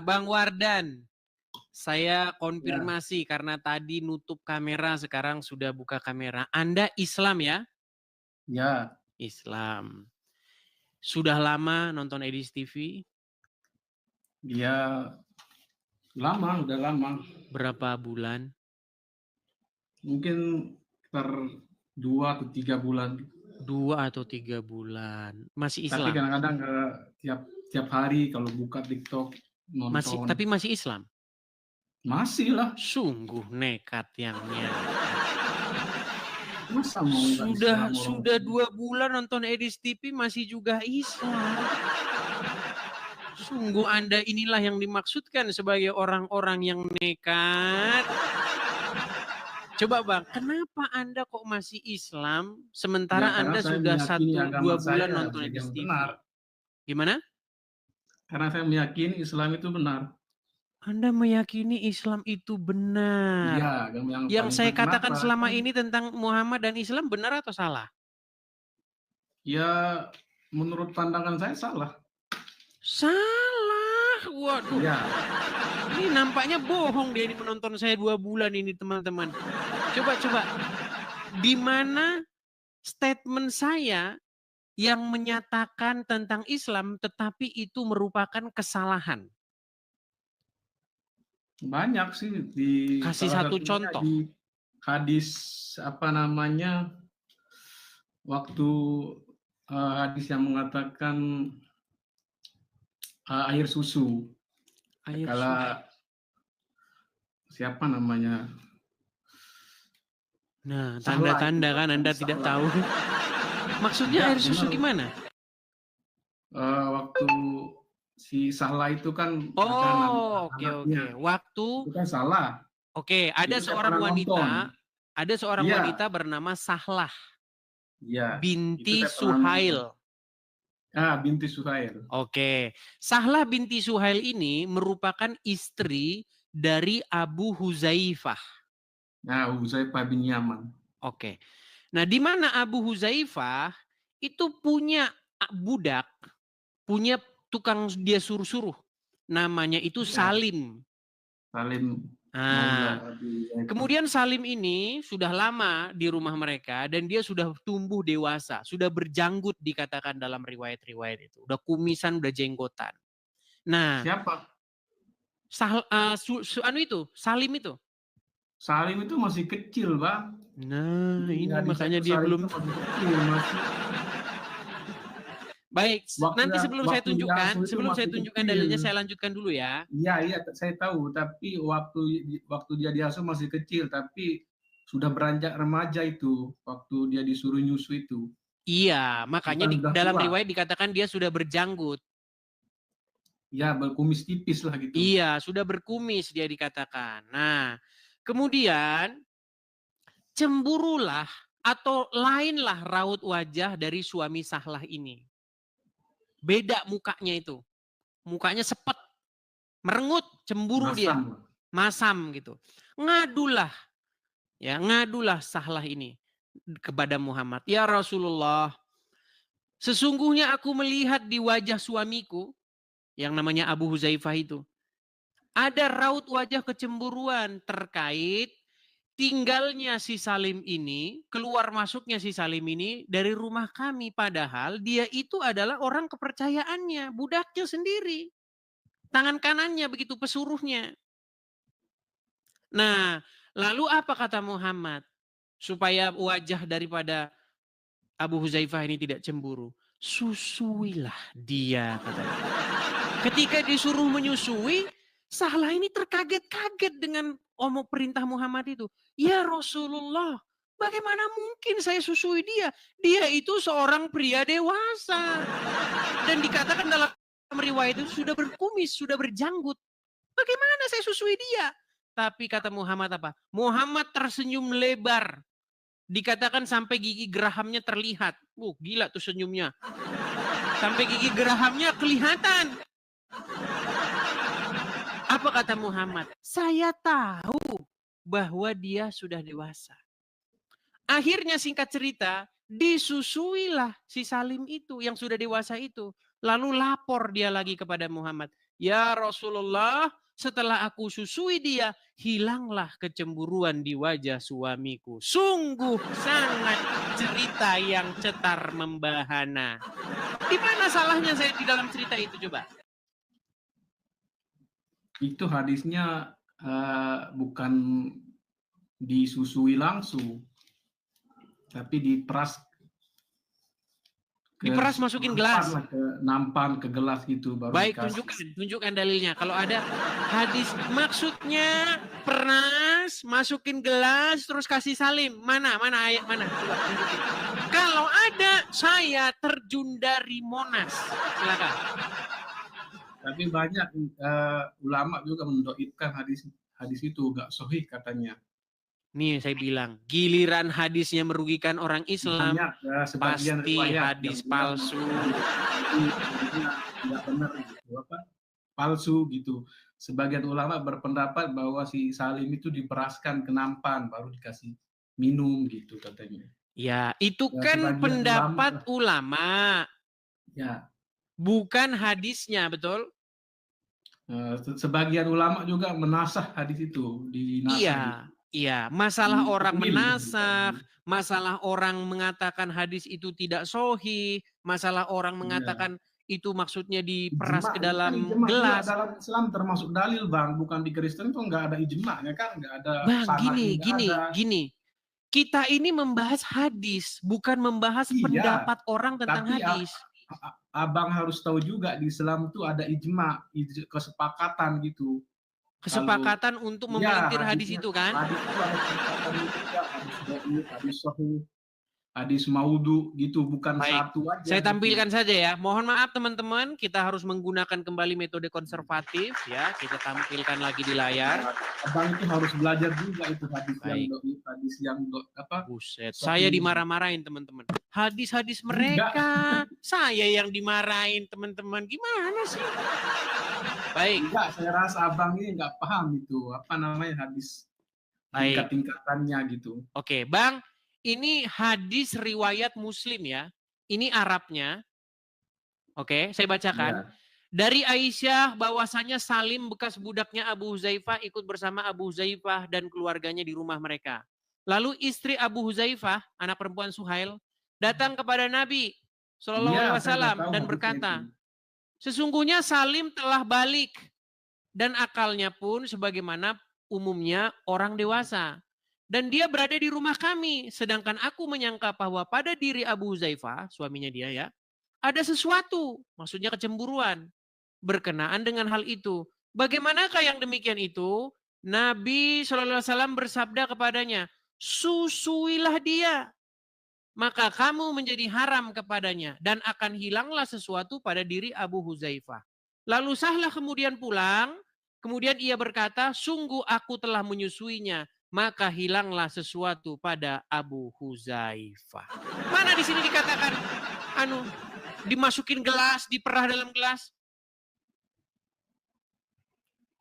Bang Wardan, saya Ya, konfirmasi karena tadi nutup kamera, sekarang sudah buka kamera. Anda Islam ya? ya, Islam. Sudah lama nonton Edis TV? dia udah lama. Berapa bulan? Mungkin sekitar 2 atau 3 bulan. 2 atau 3 bulan. Masih Tapi Islam? kadang-kadang tiap hari kalau buka TikTok nonton. Tapi masih Islam? Masih lah. Sungguh nekat yang Masa mau nggak Islam Sudah orang? 2 bulan nonton Edis TV masih juga Islam. Sungguh Anda inilah yang dimaksudkan sebagai orang-orang yang nekat. Coba Bang, kenapa Anda kok masih Islam sementara Ya, karena Anda saya sudah meyakini 1-2 agama bulan saya nonton Edis yang TV? benar. Gimana? Karena saya meyakini Islam itu benar. Anda meyakini Islam itu benar. Iya, agama yang Yang paling saya benar. katakan Kenapa? selama ini tentang Muhammad dan Islam benar atau salah? Ya, menurut pandangan saya salah. Salah. Waduh. Ya, Ini nampaknya bohong dia ini penonton saya 2 bulan ini teman-teman. Coba. Di mana statement saya yang menyatakan tentang Islam tetapi itu merupakan kesalahan? banyak sih Kasih salah satu satunya contoh. di hadis waktu hadis yang mengatakan air susu. Air Kalau susu. siapa namanya? Nah, Salah tanda-tanda itu, kan Anda salah. tidak tahu. Maksudnya Ya, air susu benar. gimana? Waktu si Salah itu kan Oh, oke. anaknya. Waktu Itu kan salah. ada Itu saya seorang pernah nonton. Iya. wanita bernama Sahlah Iya. Itu binti saya pernah Suhail. nonton. Binti Suhail. Oke. Sahlah binti Suhail ini merupakan istri dari Abu Huzaifah. Nah, Huzaifah bin Yaman. Oke. Nah, di mana Abu Huzaifah itu punya budak, punya tukang dia suruh-suruh. Namanya itu Salim. Salim. Nah, kemudian Salim ini sudah lama di rumah mereka dan dia sudah tumbuh dewasa, sudah berjanggut dikatakan dalam riwayat-riwayat itu. Udah kumisan, udah jenggotan. Nah, Siapa? Salim itu. Salim itu masih kecil, Bang. Nah, Jadi ini hadis makanya itu dia Salim belum. itu masih kecil, masih. Baik, nanti sebelum saya Waktu tunjukkan kecil. dalilnya, saya lanjutkan dulu ya. Iya, saya tahu. Tapi waktu dia diasuh masih kecil, tapi sudah beranjak remaja itu waktu dia disuruh nyusu itu. Iya, makanya Bukan sudah dalam tua. riwayat dikatakan dia sudah berjanggut. Ya, berkumis tipis lah gitu. Iya, sudah berkumis dia dikatakan. Nah, kemudian cemburulah atau lainlah raut wajah dari suami Sahlah ini. Beda mukanya itu. Mukanya sepet, merengut, cemburu dia. Masam gitu. Ngadulah Sahlah ini kepada Muhammad. Ya Rasulullah, sesungguhnya aku melihat di wajah suamiku, yang namanya Abu Huzaifah itu, ada raut wajah kecemburuan terkait tinggalnya si Salim ini, keluar masuknya si Salim ini dari rumah kami. Padahal dia itu adalah orang kepercayaannya, budaknya sendiri. Tangan kanannya begitu pesuruhnya. Nah, lalu apa kata Muhammad? Supaya wajah daripada Abu Huzaifah ini tidak cemburu. Susuilah dia, katanya. Ketika disuruh menyusui, Sahlah ini terkaget-kaget dengan perintah Muhammad itu. Ya Rasulullah, bagaimana mungkin saya susui dia? Dia itu seorang pria dewasa. Dan dikatakan dalam riwayat itu sudah berkumis, sudah berjanggut. Bagaimana saya susui dia? Tapi kata Muhammad apa? Muhammad tersenyum lebar. Dikatakan sampai gigi gerahamnya terlihat. Gila tuh senyumnya. Sampai gigi gerahamnya kelihatan. Apa kata Muhammad? Saya tahu bahwa dia sudah dewasa. Akhirnya singkat cerita, disusuilah si Salim itu yang sudah dewasa itu. Lalu lapor dia lagi kepada Muhammad. "Ya Rasulullah, setelah aku susui dia, hilanglah kecemburuan di wajah suamiku." Sungguh sangat cerita yang cetar membahana. Di mana salahnya saya di dalam cerita itu coba? Itu hadisnya bukan disusui langsung, tapi diperas ke Diperas masukin gelas. nampan ke gelas gitu baru Baik, dikasih. tunjukkan dalilnya. Kalau ada hadis maksudnya peras, masukin gelas, terus kasih salim. Mana ayat mana? Coba tunjukin. Kalau ada, saya terjun dari Monas. Silakan. Tapi banyak ulama juga mendoibkan hadis itu nggak sahih katanya. Nih saya bilang, giliran hadisnya merugikan orang Islam, Banyak sebagian pasti riwayat hadis yang bilang palsu. hadisnya nggak benar gitu, palsu gitu. Sebagian ulama berpendapat bahwa si Salim itu diperaskan ke nampan baru dikasih minum gitu katanya. Ya, itu Ya, kan sebagian pendapat ulama, ya, bukan hadisnya, betul? sebagian ulama juga menasah hadis itu, dinasah gitu. Iya. Masalah orang Diambil menasah, gitu. masalah orang mengatakan hadis itu tidak sahih, masalah orang Iya. mengatakan itu maksudnya diperas Ijma, ke ini kan dalam ijma juga gelas. dalam Islam termasuk dalil, Bang. Bukan di Kristen tuh nggak ada ijma'nya kan, nggak ada Bang, sanadnya, nggak ada. gini. Kita ini membahas hadis, bukan membahas Iya, pendapat orang tentang tapi hadis. Abang harus tahu juga di Islam tuh ada ijma, kesepakatan gitu. Kesepakatan untuk memelintir hadis hadisnya, itu kan? hadis itu ada kesepakatan juga, hadis dhaif, hadis sahih, hadis maudhu gitu, bukan Baik, satu aja. saya gitu. tampilkan saja ya. Mohon maaf teman-teman, kita harus menggunakan kembali metode konservatif ya. Kita tampilkan lagi di layar. Abang itu harus belajar juga itu hadis Baik. yang dhaif, hadis yang apa? Buset, sahih. saya dimarah-marahin teman-teman. Hadis-hadis mereka, saya yang dimarahin teman-teman. Gimana sih? Baik. Enggak, saya rasa abang ini nggak paham itu apa namanya hadis tingkat-tingkatannya gitu. Oke, Bang. Ini hadis riwayat Muslim ya. Ini Arabnya. Oke, saya bacakan. Ya. Dari Aisyah bahwasanya Salim bekas budaknya Abu Huzaifah ikut bersama Abu Huzaifah dan keluarganya di rumah mereka. Lalu istri Abu Huzaifah, anak perempuan Suhail, datang kepada Nabi SAW dan berkata, "Sesungguhnya Salim telah balik dan akalnya pun sebagaimana umumnya orang dewasa. Dan dia berada di rumah kami, sedangkan aku menyangka bahwa pada diri Abu Huzaifah, suaminya dia ya, ada sesuatu, maksudnya kecemburuan, berkenaan dengan hal itu. Bagaimanakah yang demikian itu? Nabi SAW bersabda kepadanya, susuilah dia, maka kamu menjadi haram kepadanya dan akan hilanglah sesuatu pada diri Abu Huzaifah. Lalu Sahlah kemudian pulang, kemudian ia berkata, sungguh aku telah menyusuinya, maka hilanglah sesuatu pada Abu Huzaifah. Mana di sini dikatakan dimasukin gelas, diperah dalam gelas?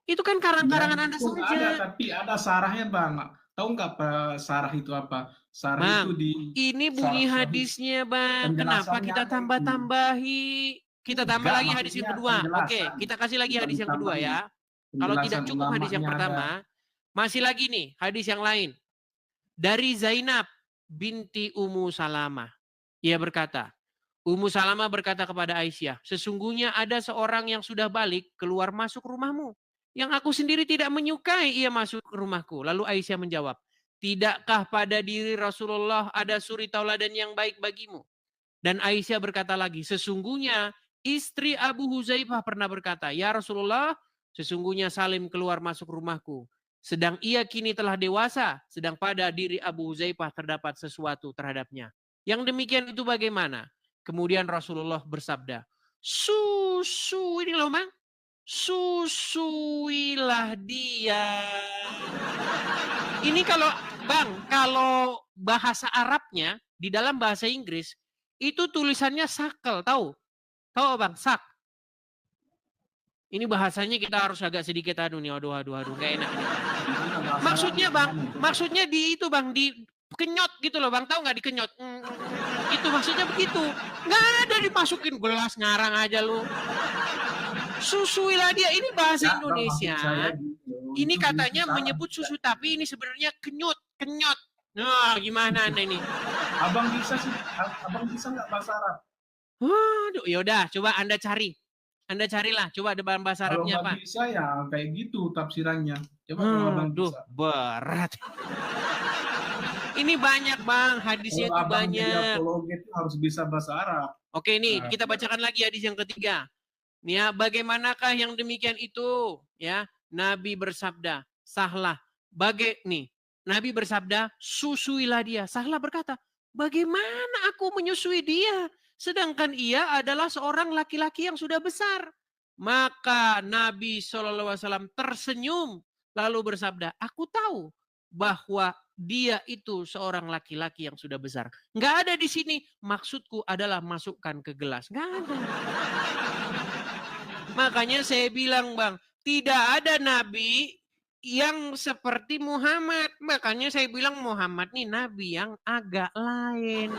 Itu kan karang-karangan Anda saja. Ada, tapi ada sarahnya, Bang. Tahu nggak sarah itu apa? Sarah Bang, itu ini bunyi hadisnya, Bang. Kenapa kita tambah-tambahi? Kita tambah lagi hadis yang kedua. Oke, kita kasih lagi hadis yang kedua ya. Kalau tidak cukup hadis yang pertama, masih lagi nih hadis yang lain. Dari Zainab binti Ummu Salamah. Ia berkata, Ummu Salamah berkata kepada Aisyah, sesungguhnya ada seorang yang sudah balik keluar masuk rumahmu. Yang aku sendiri tidak menyukai ia masuk ke rumahku. Lalu Aisyah menjawab, tidakkah pada diri Rasulullah ada suri tauladan yang baik bagimu? Dan Aisyah berkata lagi, sesungguhnya istri Abu Huzaifah pernah berkata, ya Rasulullah, sesungguhnya Salim keluar masuk rumahku. Sedang ia kini telah dewasa, sedang pada diri Abu Huzaifah terdapat sesuatu terhadapnya. Yang demikian itu bagaimana? Kemudian Rasulullah bersabda, ini loh Mang, susuilah dia. Ini kalau bahasa Arabnya di dalam bahasa Inggris itu tulisannya sakel, tahu Bang, sak. Ini bahasanya kita harus agak sedikit aduh, kayak enak. Maksudnya di itu Bang, di kenyot gitu loh Bang, tahu nggak dikenyot? Itu maksudnya begitu. Nggak ada dimasukin gelas, ngarang aja lu. Susuilah dia, ini bahasa Ya, Bang, maksud Indonesia. saya gitu. Ini Itu katanya salah. menyebut susu, tapi ini sebenarnya kenyot. Nah, gimana Anda ini? Abang bisa sih, Abang bisa nggak bahasa Arab? Waduh, yaudah, coba Anda cari. Anda carilah, coba ada bahasa Kalau Arabnya nggak apa? bisa ya kayak gitu tafsirannya. Coba kalau Abang Duh, bisa. berat. Ini banyak Bang, hadisnya Kalau itu Abang jadi banyak. apologet itu harus bisa bahasa Arab. Oke nih, Nah, kita bacakan lagi hadis yang ketiga. Nih ya, bagaimanakah yang demikian itu? Ya, Nabi bersabda, sahlah. Nabi bersabda, susuilah dia. Sahlah berkata, bagaimana aku menyusui dia? Sedangkan ia adalah seorang laki-laki yang sudah besar. Maka Nabi SAW tersenyum lalu bersabda, aku tahu bahwa dia itu seorang laki-laki yang sudah besar. Nggak ada di sini. Maksudku adalah masukkan ke gelas. Nggak ada. Makanya saya bilang Bang, tidak ada nabi yang seperti Muhammad. Makanya saya bilang Muhammad nih nabi yang agak lain.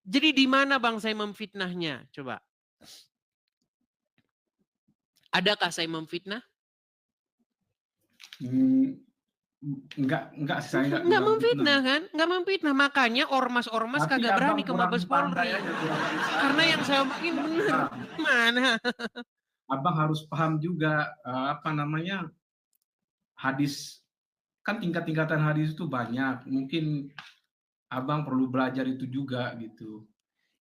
Jadi di mana Bang saya memfitnahnya? Coba. Adakah saya memfitnah? Enggak sih, saya Enggak memfitnah kan? Enggak memfitnah. Makanya ormas-ormas Tapi kagak berani Abang ke kurang Mabes pandai Polri. aja, kurang bisa. Karena yang saya omongin benar. Mana? Abang harus paham juga hadis, kan tingkat-tingkatan hadis itu banyak. Mungkin Abang perlu belajar itu juga gitu.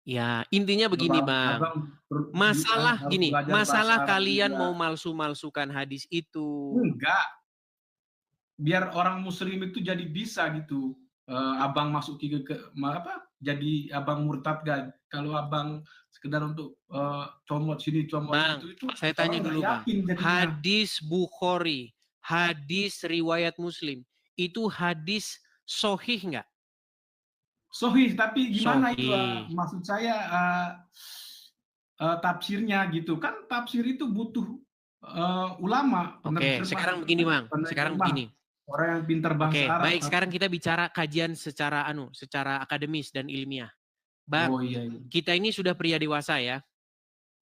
Ya, intinya begini Bang. Masalah harus gini, belajar masalah bahasa Arab kalian juga. mau malsu-malsukan hadis itu. Enggak, biar orang muslim itu jadi bisa gitu. Abang masuk jadi abang murtad gak? Kalau abang sekedar untuk comot sini comot Bang, itu saya tanya orang nggak dulu Bang. yakin jadinya. Hadis Bukhari, hadis riwayat Muslim, itu hadis sohih nggak? Sohih, tapi gimana itu? Sohih. Maksud saya tafsirnya gitu kan, tafsir itu butuh ulama. Oke, sekarang begini Bang. Sekarang begini. Orang yang pintar bahasa Arab. Baik, sekarang kita bicara kajian secara akademis dan ilmiah. Bang, iya. kita ini sudah pria dewasa ya.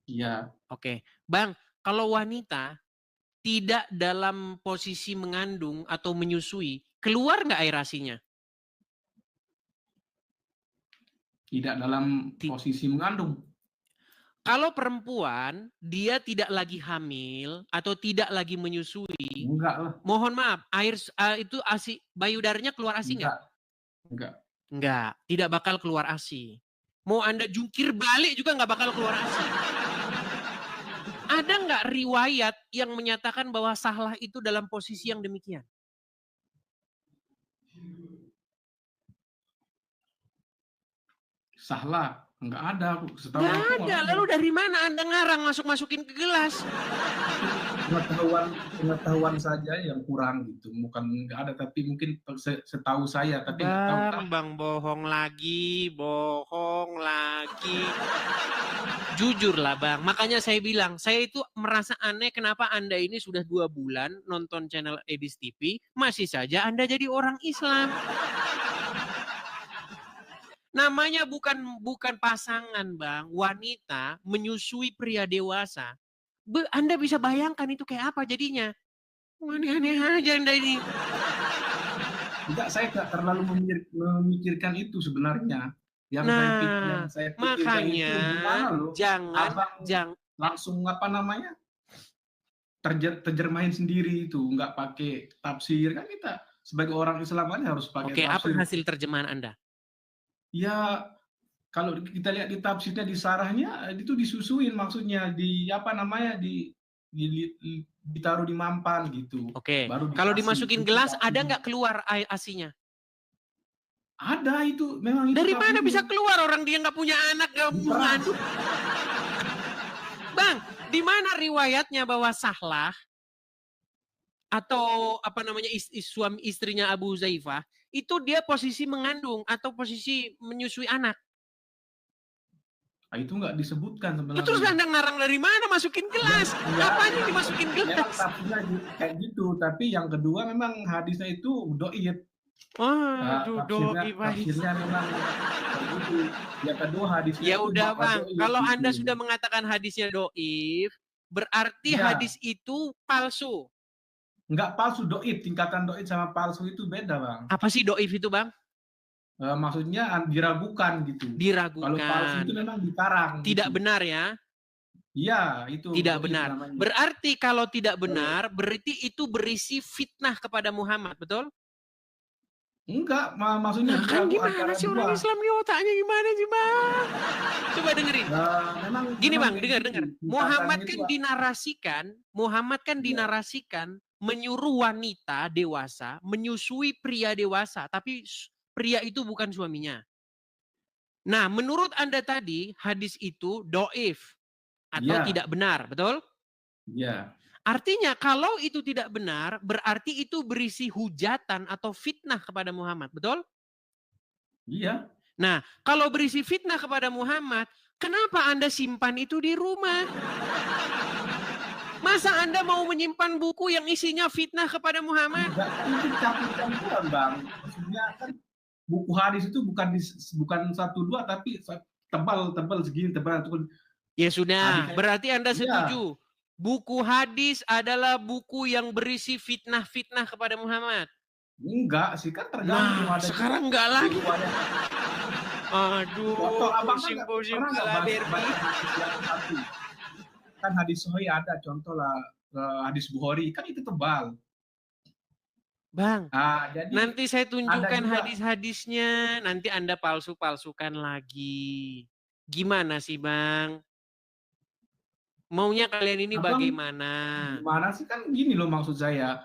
Iya. Oke, Bang, kalau wanita tidak dalam posisi mengandung atau menyusui, keluar nggak air asinya? Tidak dalam posisi mengandung. Kalau perempuan, dia tidak lagi hamil atau tidak lagi menyusui, enggak lah. Mohon maaf, air itu ASI, payudaranya keluar ASI nggak? Enggak. Tidak bakal keluar ASI. Mau Anda jungkir balik juga nggak bakal keluar ASI. Ada nggak riwayat yang menyatakan bahwa sahlah itu dalam posisi yang demikian? Sahlah, enggak ada. Nggak ada. Lalu dari mana Anda ngarang masukin ke gelas? Pengetahuan saja yang kurang gitu. Bukan enggak ada, tapi mungkin setahu saya. Tapi nggak tahu kan. Bang, bohong lagi. Jujurlah Bang, makanya saya bilang, saya itu merasa aneh kenapa Anda ini sudah 2 bulan nonton channel Edis TV, masih saja Anda jadi orang Islam. Namanya bukan pasangan Bang, wanita menyusui pria dewasa. Anda bisa bayangkan itu kayak apa jadinya. Aneh-aneh aja Anda ini. Enggak, saya nggak terlalu memikirkan itu sebenarnya. Yang saya pikirkan makanya itu gimana loh, jangan langsung terjemahin sendiri itu, nggak pakai tafsir. Kan kita sebagai orang Islam aja harus pakai tafsir. Oke, apa hasil terjemahan Anda? Ya, kalau kita lihat di tafsirnya, di sarahnya, itu disusuin maksudnya, ditaruh di mampan gitu. Oke, kalau dimasukin gelas ada nggak keluar air asinya? Ada itu, memang itu. Dari mana bisa keluar, orang dia nggak punya anak, nggak mengandung. Bang, di mana riwayatnya bahwa Sahlah atau suami istrinya Abu Huzaifah itu dia posisi mengandung atau posisi menyusui anak? Itu nggak disebutkan sebenarnya. Terus Anda ngarang dari mana masukin gelas? Apanya dimasukin gelas? Memang tafsirnya kayak gitu, tapi yang kedua memang hadisnya itu dhaif. Waduh, doi Tafsirnya memang begitu. Yang kedua hadisnya Ya itu udah Bang, dhaif kalau Anda gitu. sudah mengatakan hadisnya doif, berarti Iya, hadis itu palsu. enggak palsu dhaif, tingkatan dhaif sama palsu itu beda, Bang. Apa sih doif itu Bang? Maksudnya diragukan gitu. Kalau palsu Diragukan. itu memang dikarang Tidak gitu. benar ya? Iya, itu Tidak dhaif benar. namanya. Berarti kalau tidak Kalau benar, berarti itu berisi fitnah kepada Muhammad, betul? enggak, maksudnya Nah kan diragu gimana antara sih orang dua. Islam nih otaknya gimana sih Bang? Coba dengerin. Memang Gini memang Bang, kayak dengar. gitu. Tingkatannya itu Muhammad kan iya, dinarasikan menyuruh wanita dewasa menyusui pria dewasa, tapi pria itu bukan suaminya. Nah, menurut Anda tadi hadis itu doif atau iya, tidak benar, betul? iya, Artinya kalau itu tidak benar, berarti itu berisi hujatan atau fitnah kepada Muhammad, betul? iya. Nah, kalau berisi fitnah kepada Muhammad, kenapa Anda simpan itu di rumah? Masa Anda mau menyimpan buku yang isinya fitnah kepada Muhammad? Enggak, kan itu campur-campuran, Bang. Maksudnya kan buku hadis itu bukan satu dua tapi tebal segini tebal itu Ya sudah, hadisnya. berarti Anda Iya, setuju. Buku hadis adalah buku yang berisi fitnah-fitnah kepada Muhammad. enggak sih kan tergantung Nah, ada juga sekarang enggak lagi. riwayat. Contoh Aduh, abang kan pusing-pusing pernah nggak kepala Berbi. baca hadis yang satu? Kan hadis Sahih ada contoh lah hadis Bukhari kan itu tebal. Bang, Jadi nanti saya ada tunjukkan juga hadis-hadisnya. Nanti Anda palsu-palsukan lagi. Gimana sih, Bang? Maunya kalian ini abang bagaimana? gimana sih kan gini loh maksud saya.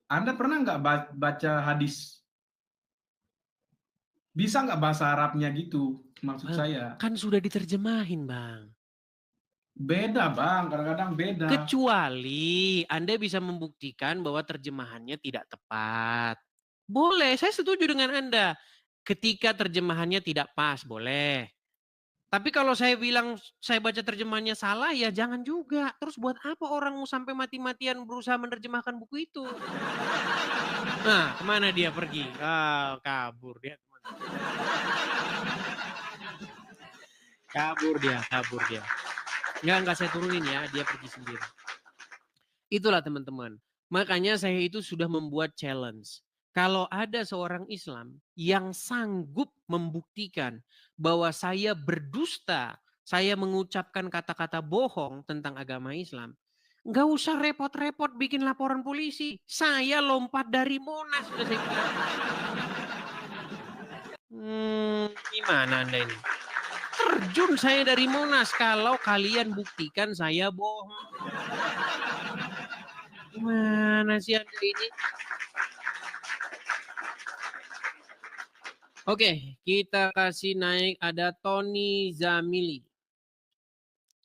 Anda pernah nggak baca hadis? Bisa nggak bahasa Arabnya gitu maksud Bang, saya. kan sudah diterjemahin, Bang. Beda bang, kadang-kadang beda. Kecuali Anda bisa membuktikan bahwa terjemahannya tidak tepat. Boleh, saya setuju dengan Anda. Ketika terjemahannya tidak pas, boleh. Tapi kalau saya bilang saya baca terjemahannya salah, ya jangan juga. Terus buat apa orang mau sampai mati-matian berusaha menerjemahkan buku itu? Nah, kemana dia pergi? Kabur dia. Kabur dia. Enggak saya turunin ya, dia pergi sendiri. Itulah teman-teman. Makanya saya itu sudah membuat challenge. Kalau ada seorang Islam yang sanggup membuktikan bahwa saya berdusta, saya mengucapkan kata-kata bohong tentang agama Islam, nggak usah repot-repot bikin laporan polisi. Saya lompat dari Monas, sudah saya bilang. Gimana Anda ini? Terjun saya dari Monas kalau kalian buktikan saya bohong. Gimana sih Anda ini? Oke, kita kasih naik ada Tony Zamili.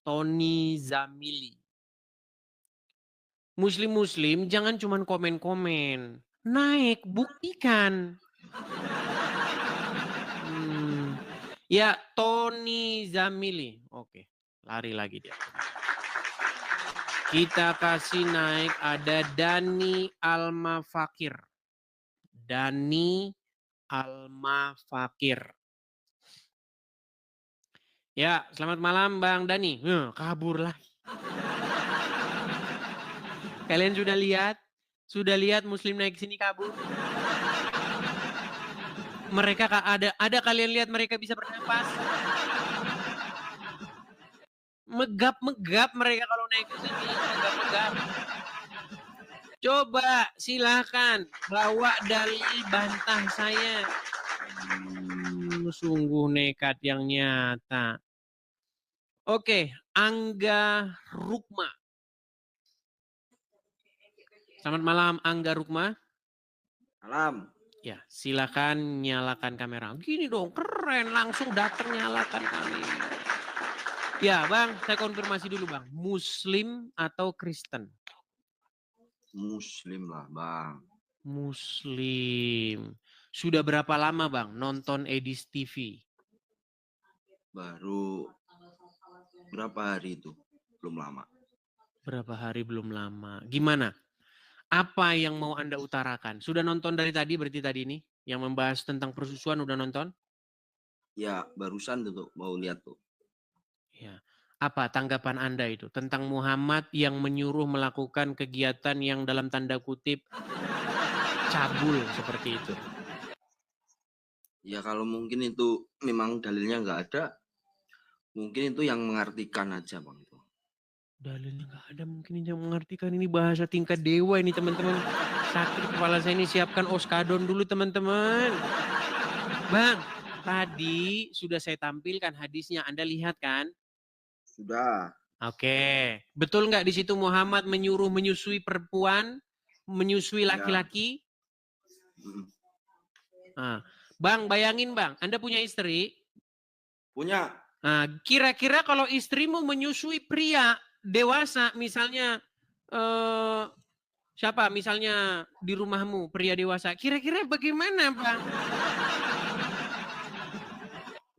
Tony Zamili. Muslim-muslim jangan cuma komen-komen. Naik, buktikan. Ya, Tony Zamili. Oke, lari lagi dia. Kita kasih naik ada Dani Alma Fakir. Dani Alma Fakir. Ya, selamat malam Bang Dani. Kabur lagi. Kalian sudah lihat? Sudah lihat Muslim naik sini kabur? Mereka ada kalian lihat mereka bisa bernapas? Megap-megap mereka kalau naik ke sini, megap-megap. Coba silakan bawa dalil bantah saya. Sungguh nekat yang nyata. Oke, Angga Rukma. Selamat malam Angga Rukma. Malam. Ya, silakan nyalakan kamera. Gini dong, keren. Langsung datang nyalakan kamera. Ya, Bang, saya konfirmasi dulu, Bang. Muslim atau Kristen? Muslim lah, Bang. Muslim. Sudah berapa lama, Bang, nonton Edis TV? Baru berapa hari itu? Belum lama. Berapa hari belum lama. Gimana? Apa yang mau Anda utarakan? Sudah nonton dari tadi berarti tadi ini? Yang membahas tentang persusuan udah nonton? Ya, barusan tuh mau lihat tuh. Ya. Apa tanggapan Anda itu tentang Muhammad yang menyuruh melakukan kegiatan yang dalam tanda kutip cabul seperti itu? Ya kalau mungkin itu memang dalilnya nggak ada, mungkin itu yang mengartikan aja Bang itu. Dalilnya nggak ada, mungkin yang mengartikan, ini bahasa tingkat dewa ini teman-teman. Sakit kepala saya ini, siapkan oskadon dulu teman-teman. Bang, tadi sudah saya tampilkan hadisnya, Anda lihat kan? Sudah. Oke, betul nggak di situ Muhammad menyuruh menyusui perempuan, menyusui Ya. laki-laki? Mm. Nah, Bang, bayangin Bang, Anda punya istri. Punya. Nah, kira-kira kalau istrimu menyusui pria dewasa, misalnya siapa? Misalnya di rumahmu pria dewasa, kira-kira bagaimana, Bang?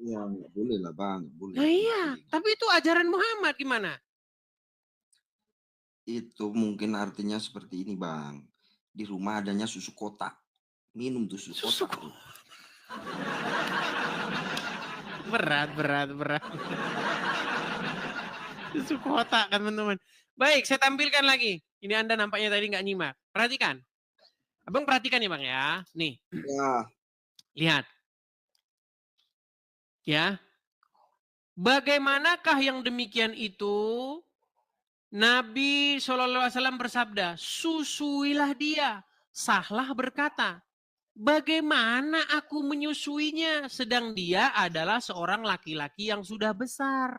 Ya nggak boleh lah Bang, nggak boleh. Nah iya, tapi itu ajaran Muhammad gimana? Itu mungkin artinya seperti ini Bang. Di rumah adanya susu kotak. Minum tuh susu Susu kotak tuh. Berat. Susu kotak kan teman-teman. Baik, saya tampilkan lagi. Ini Anda nampaknya tadi nggak nyimak. Perhatikan. Abang perhatikan ya Bang ya. Nih, Ya. lihat. Ya. Bagaimanakah yang demikian itu? Nabi SAW bersabda, susuilah dia. Sahlah berkata, bagaimana aku menyusuinya sedang dia adalah seorang laki-laki yang sudah besar.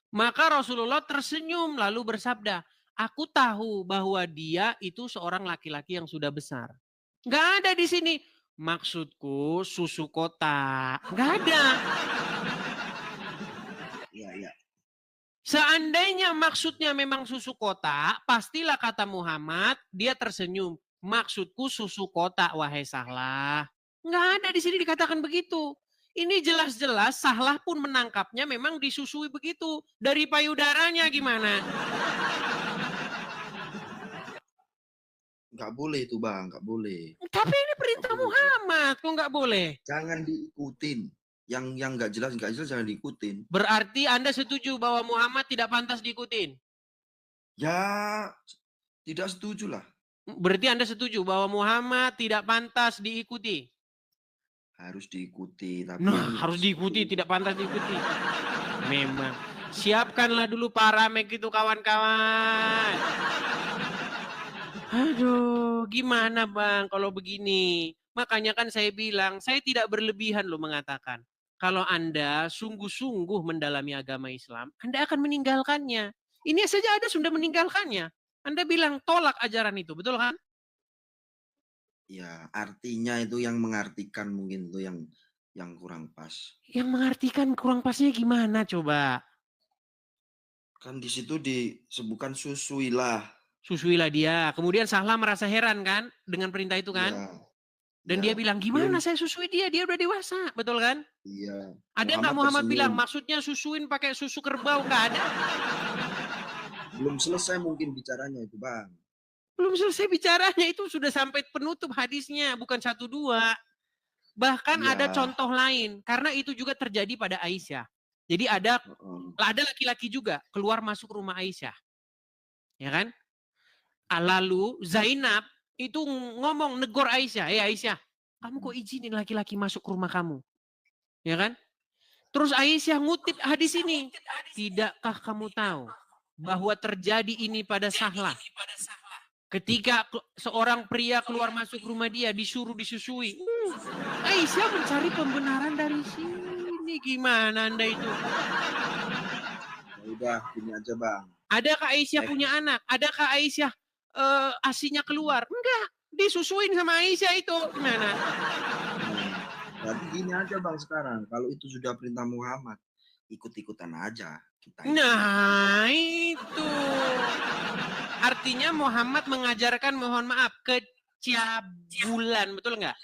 Maka Rasulullah tersenyum lalu bersabda, aku tahu bahwa dia itu seorang laki-laki yang sudah besar. Nggak ada di sini. Maksudku susu kotak. Nggak ada. Ya. Seandainya maksudnya memang susu kotak, pastilah kata Muhammad, dia tersenyum. Maksudku susu kotak, wahai Sahlah. Nggak ada di sini dikatakan begitu. Ini jelas-jelas Sahlah pun menangkapnya memang disusui begitu. Dari payudaranya gimana? Nggak boleh itu Bang, nggak boleh. Tapi ini perintah Muhammad, kok nggak boleh? Jangan diikutin. Yang nggak jelas jangan diikutin. Berarti Anda setuju bahwa Muhammad tidak pantas diikutin? Ya, tidak setuju lah. Berarti Anda setuju bahwa Muhammad tidak pantas diikuti? Harus diikuti. Tapi Nah, harus diikuti, tidak pantas diikuti. Memang. Siapkanlah dulu paramek itu kawan-kawan. Aduh, gimana Bang kalau begini? Makanya kan saya bilang, saya tidak berlebihan loh mengatakan. Kalau Anda sungguh-sungguh mendalami agama Islam, Anda akan meninggalkannya. Ini saja Anda sudah meninggalkannya. Anda bilang tolak ajaran itu, betul kan? Ya, artinya itu yang mengartikan mungkin itu yang kurang pas. Yang mengartikan kurang pasnya gimana coba? Kan di situ disebutkan susuilah. Susuilah dia. Kemudian Sahlah merasa heran kan dengan perintah itu kan? Ya, Dan dia bilang, gimana saya susui dia? Dia udah dewasa, betul kan? Iya. Ada nggak Muhammad bilang, maksudnya susuin pakai susu kerbau? Nggak ada. Belum selesai mungkin bicaranya itu Bang. Belum selesai bicaranya, itu sudah sampai penutup hadisnya, bukan 1-2. Bahkan Ya. ada contoh lain, karena itu juga terjadi pada Aisyah. Jadi ada laki-laki juga keluar masuk rumah Aisyah. Ya kan? Lalu Zainab itu ngomong negor Aisyah, Aisyah, kamu kok izinin laki-laki masuk ke rumah kamu? Ya kan? Terus Aisyah ngutip hadis ini. Tidakkah kamu tahu bahwa terjadi ini pada Sahlah? Ketika seorang pria keluar masuk rumah dia disuruh disusui. Aisyah mencari pembenaran dari sini. Gimana Anda itu? Ya udah, gini aja Bang. Adakah Aisyah punya anak? Adakah Aisyah asinya keluar? Enggak. Disusuin sama Aisyah itu. Gimana? Berarti gini aja Bang sekarang. Kalau itu sudah perintah Muhammad, ikut-ikutan aja. Nah, itu. Artinya Muhammad mengajarkan, mohon maaf, kecabulan. Betul nggak?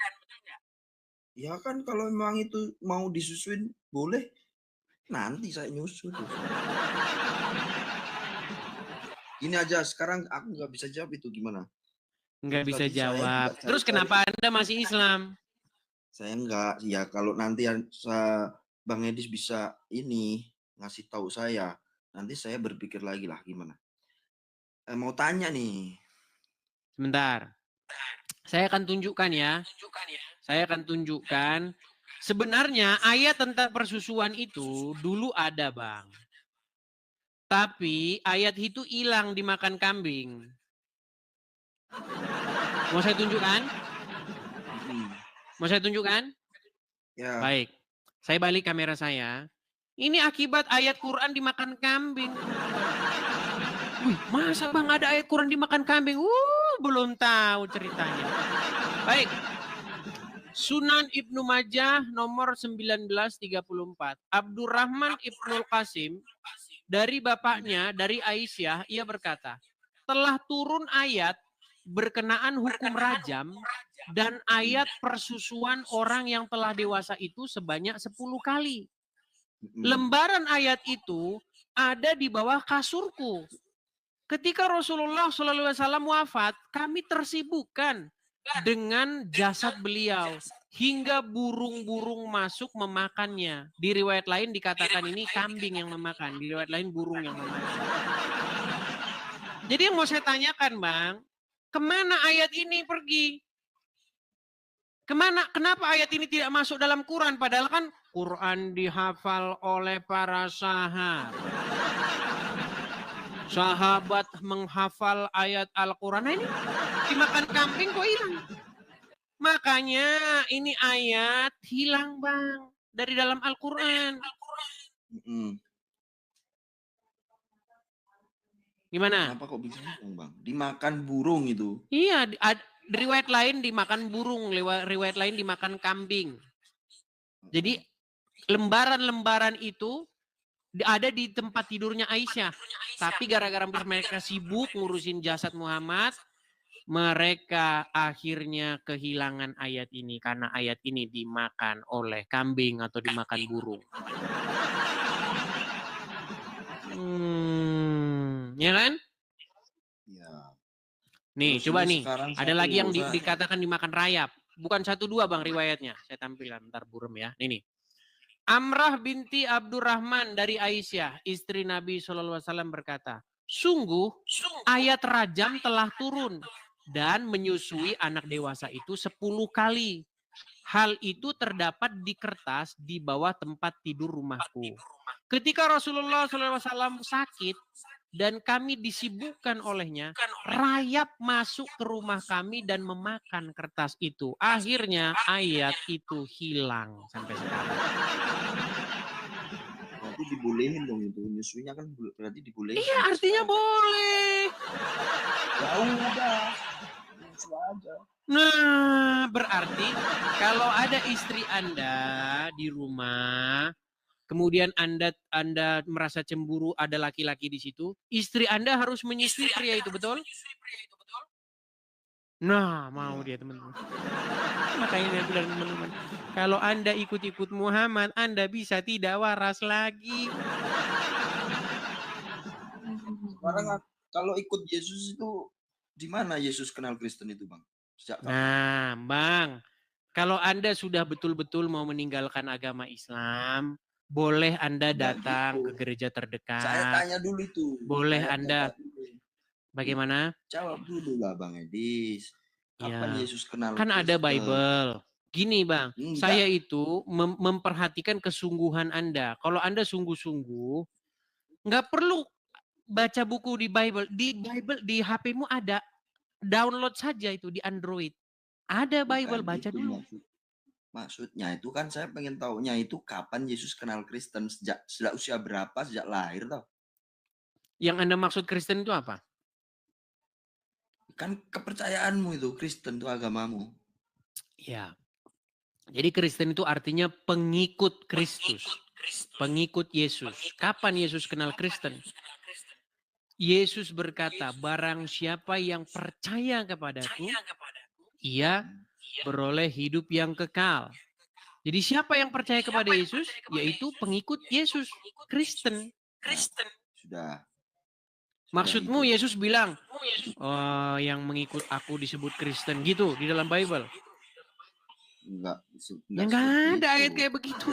Ya kan kalau memang itu mau disusuin, boleh. Nanti saya nyusul. Ini aja sekarang aku nggak bisa jawab itu gimana. Nggak bisa Tadi saya jawab. nggak Terus cari-cari. kenapa Anda masih Islam? Saya enggak, ya kalau nanti Bang Edis bisa ini ngasih tahu saya, nanti saya berpikir lagi lah gimana. Mau tanya nih. Sebentar. Saya akan tunjukkan ya. Saya akan tunjukkan. Sebenarnya ayat tentang persusuan itu dulu ada, Bang. Tapi ayat itu hilang dimakan kambing. Mau saya tunjukkan? Mau saya tunjukkan? Ya. Baik. Saya balik kamera saya. Ini akibat ayat Quran dimakan kambing. Wih, masa Bang ada ayat Quran dimakan kambing? Belum tahu ceritanya. Baik. Sunan Ibnu Majah nomor 1934. Abdurrahman Ibnul Qasim dari bapaknya, dari Aisyah, ia berkata, telah turun ayat berkenaan hukum rajam dan ayat persusuan orang yang telah dewasa itu sebanyak 10 kali. Lembaran ayat itu ada di bawah kasurku. Ketika Rasulullah SAW wafat, kami tersibukkan dengan jasad beliau hingga burung-burung masuk memakannya. Di riwayat lain dikatakan ini kambing yang memakan, di riwayat lain burung yang memakan. Jadi yang mau saya tanyakan, Bang, kemana ayat ini pergi? Kenapa ayat ini tidak masuk dalam Quran? Padahal kan Quran dihafal oleh para sahabat. Sahabat menghafal ayat Al-Quran. Nah ini dimakan kambing kok hilang. Makanya ini ayat hilang, Bang, dari dalam Al-Quran. Gimana? Kenapa kok bisa hilang, Bang? Dimakan burung itu. Iya, riwayat lain dimakan burung, riwayat lain dimakan kambing. Jadi lembaran-lembaran itu ada di tempat tidurnya Aisyah. Tapi gara-gara mereka sibuk ngurusin jasad Muhammad, mereka akhirnya kehilangan ayat ini. Karena ayat ini dimakan oleh kambing atau dimakan burung. Ya kan? Ya. Nih, Terus coba ini nih. sekarang Ada satu lagi yang saya- dikatakan dimakan rayap. Bukan 1-2 Bang riwayatnya. Saya tampilkan bentar burem ya. Ini nih. Amrah binti Abdurrahman dari Aisyah, istri Nabi SAW berkata, sungguh ayat rajam telah turun dan menyusui anak dewasa itu 10 kali. Hal itu terdapat di kertas di bawah tempat tidur rumahku. Ketika Rasulullah SAW sakit dan kami disibukkan olehnya, rayap masuk ke rumah kami dan memakan kertas itu. Akhirnya ayat itu hilang sampai sekarang. Berarti dibolehin dong itu. Nyusuinya kan berarti dibolehin. Iya, artinya boleh. Ya udah. Nyusu aja. Nah, berarti kalau ada istri Anda di rumah, kemudian Anda merasa cemburu ada laki-laki di situ, istri Anda harus menyusui pria itu, betul? Nah, mau dia teman-teman. Makanya saya bilang teman-teman, kalau Anda ikut-ikut Muhammad, Anda bisa tidak waras lagi. Sekarang kalau ikut Yesus itu di mana Yesus kenal Kristen itu, Bang? Sejak kapan? Nah, Bang, kalau Anda sudah betul-betul mau meninggalkan agama Islam, boleh Anda datang gitu. ke gereja terdekat. Saya tanya dulu itu. Boleh Saya Anda. Bagaimana? Jawab dulu lah, Bang Edis. Kapan Ya. Yesus kenal Kan ada Kristen? Bible. Gini Bang, Enggak. saya itu memperhatikan kesungguhan Anda. Kalau Anda sungguh-sungguh, nggak perlu baca buku di Bible. Di HP-mu ada. Download saja itu di Android. Ada Bible, Bukan baca itu dulu. Maksudnya itu kan saya pengen taunya itu kapan Yesus kenal Kristen, sejak usia berapa, sejak lahir tau? Yang Anda maksud Kristen itu apa? Kan kepercayaanmu itu, Kristen itu agamamu. Ya. Jadi Kristen itu artinya pengikut Kristus. Pengikut Yesus. Kapan Yesus kenal Kristen? Yesus berkata, barang siapa yang percaya kepadaku, ia beroleh hidup yang kekal. Jadi siapa yang percaya kepada Yesus? Yaitu pengikut Yesus, Kristen. Sudah. Maksudmu itu. Yesus bilang, oh, yang mengikut aku disebut Kristen gitu di dalam Bible? Enggak Ya enggak nggak seperti ada ayat itu. kayak begitu.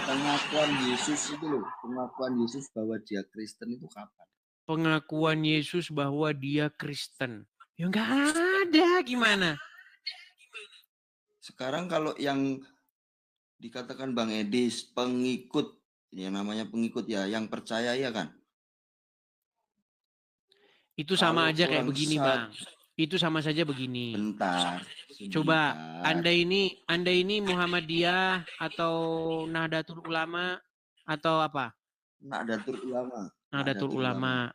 Pengakuan Yesus itu loh, pengakuan Yesus bahwa dia Kristen itu kapan? Pengakuan Yesus bahwa dia Kristen. Ya nggak ada, gimana? Sekarang kalau yang dikatakan Bang Edis, pengikut, ya namanya pengikut ya, yang percaya ya kan? Itu sama Kalau aja kayak orang begini, Bang. Itu sama saja begini. bentar, Coba, sebentar. Anda ini Muhammadiyah atau Nahdlatul Ulama atau apa? Nahdlatul Ulama. Nahdlatul Ulama.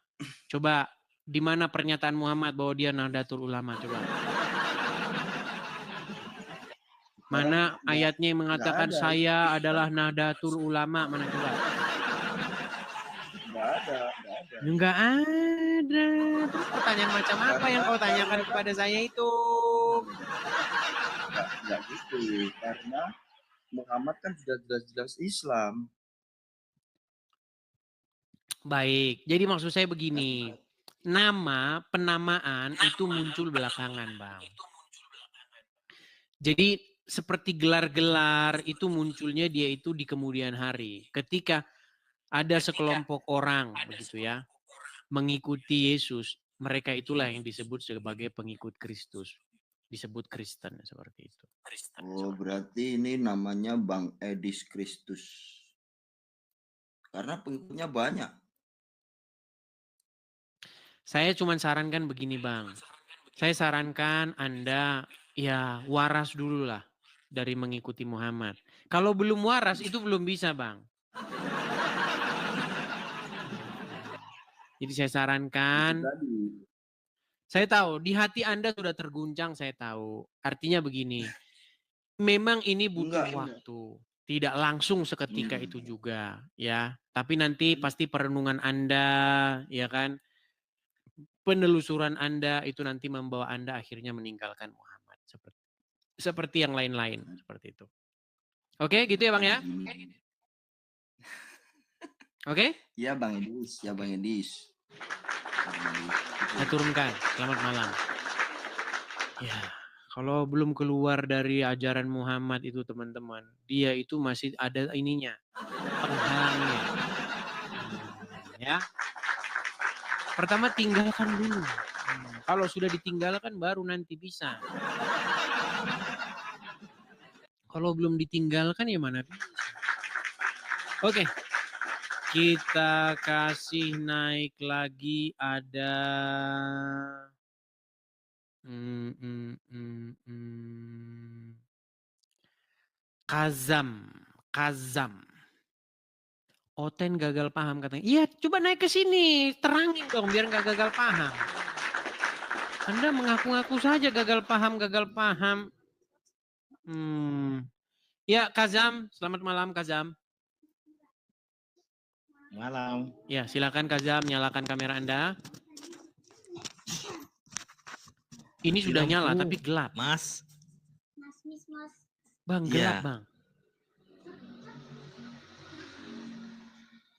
Coba, di mana pernyataan Muhammad bahwa dia Nahdlatul Ulama? Coba. Mana ayatnya yang mengatakan ada. saya adalah Nahdlatul Ulama? Mana coba? Enggak ada. Enggak ada. Terus pertanyaan macam apa yang kau tanyakan kepada saya itu? Enggak gitu, karena Muhammad kan sudah jelas-jelas Islam. Baik, jadi maksud saya begini. Nama, penamaan itu muncul belakangan, Bang. Jadi seperti gelar-gelar itu munculnya dia itu di kemudian hari. Ketika ada sekelompok orang begitu ya, mengikuti Yesus, mereka itulah yang disebut sebagai pengikut Kristus. Disebut Kristen seperti itu. Oh, berarti ini namanya Bang Edis Kristus. Karena pengikutnya banyak. Saya cuma sarankan begini, Bang. Saya sarankan Anda ya waras dulu lah dari mengikuti Muhammad. Kalau belum waras itu belum bisa, Bang. Jadi saya sarankan, saya tahu di hati Anda sudah terguncang, saya tahu. Artinya begini, memang ini butuh waktu. Tidak langsung seketika itu juga, ya. Tapi nanti pasti perenungan Anda, ya kan, penelusuran Anda itu nanti membawa Anda akhirnya meninggalkan Muhammad. Seperti yang lain-lain, seperti itu. Oke, gitu ya Bang ya? Oke? Ya Bang Edis, ya Bang Edis. Saya turunkan, selamat malam. Ya, kalau belum keluar dari ajaran Muhammad itu teman-teman, dia itu masih ada ininya, penghalangnya. Ya. Pertama tinggalkan dulu. Kalau sudah ditinggalkan baru nanti bisa. Kalau belum ditinggalkan ya mana bisa. Oke. Kita kasih naik lagi ada Kazam. Oten gagal paham katanya. Iya, coba naik ke sini, terangin dong biar nggak gagal paham. Anda mengaku-ngaku saja gagal paham. Ya, Kazam, selamat malam Kazam. Malam. Ya, silakan Kazam, nyalakan kamera Anda. Ini sudah nyala tapi gelap. Mas. Bang, gelap Bang.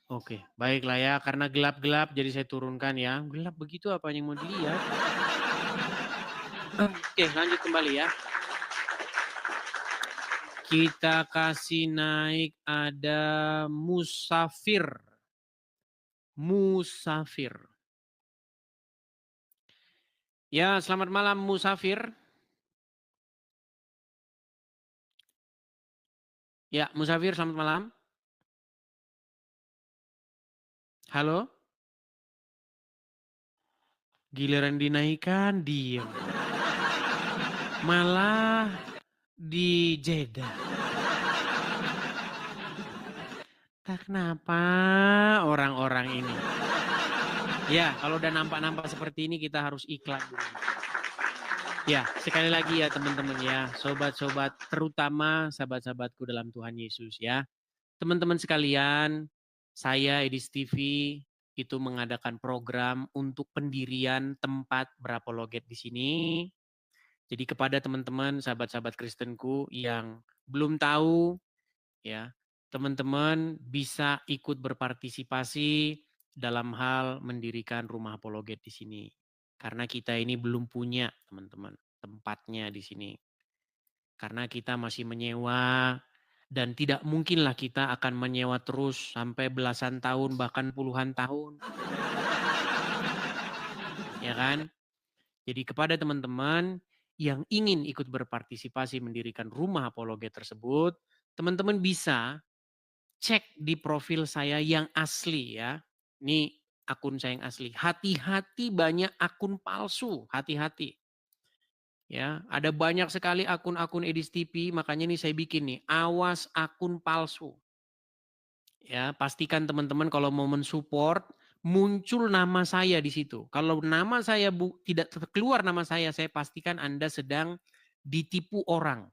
Oke, baiklah ya. Karena gelap-gelap jadi saya turunkan ya. Gelap begitu apa yang mau dilihat? Oke, lanjut kembali ya. Kita kasih naik ada Musafir. Ya, selamat malam Musafir. Ya, Musafir selamat malam. Halo? Giliran dinaikkan, diem. Malah di Jeddah. Tak kenapa orang-orang ini. Ya, kalau udah nampak-nampak seperti ini kita harus iklan dulu. Ya, sekali lagi ya teman-teman ya, sobat-sobat terutama sahabat-sahabatku dalam Tuhan Yesus ya. Teman-teman sekalian, saya Edis TV itu mengadakan program untuk pendirian tempat berapologet di sini. Jadi kepada teman-teman sahabat-sahabat Kristenku yang belum tahu ya, teman-teman bisa ikut berpartisipasi dalam hal mendirikan rumah apologet di sini. Karena kita ini belum punya, teman-teman, tempatnya di sini. Karena kita masih menyewa dan tidak mungkinlah kita akan menyewa terus sampai belasan tahun bahkan puluhan tahun. Ya kan? Jadi kepada teman-teman yang ingin ikut berpartisipasi mendirikan rumah apologet tersebut, teman-teman bisa cek di profil saya yang asli ya. Ini akun saya yang asli. Hati-hati banyak akun palsu, hati-hati. Ya, ada banyak sekali akun-akun Edis TV, makanya ini saya bikin nih, awas akun palsu. Ya, pastikan teman-teman kalau mau mensupport muncul nama saya di situ. Kalau nama saya tidak keluar nama saya pastikan Anda sedang ditipu orang.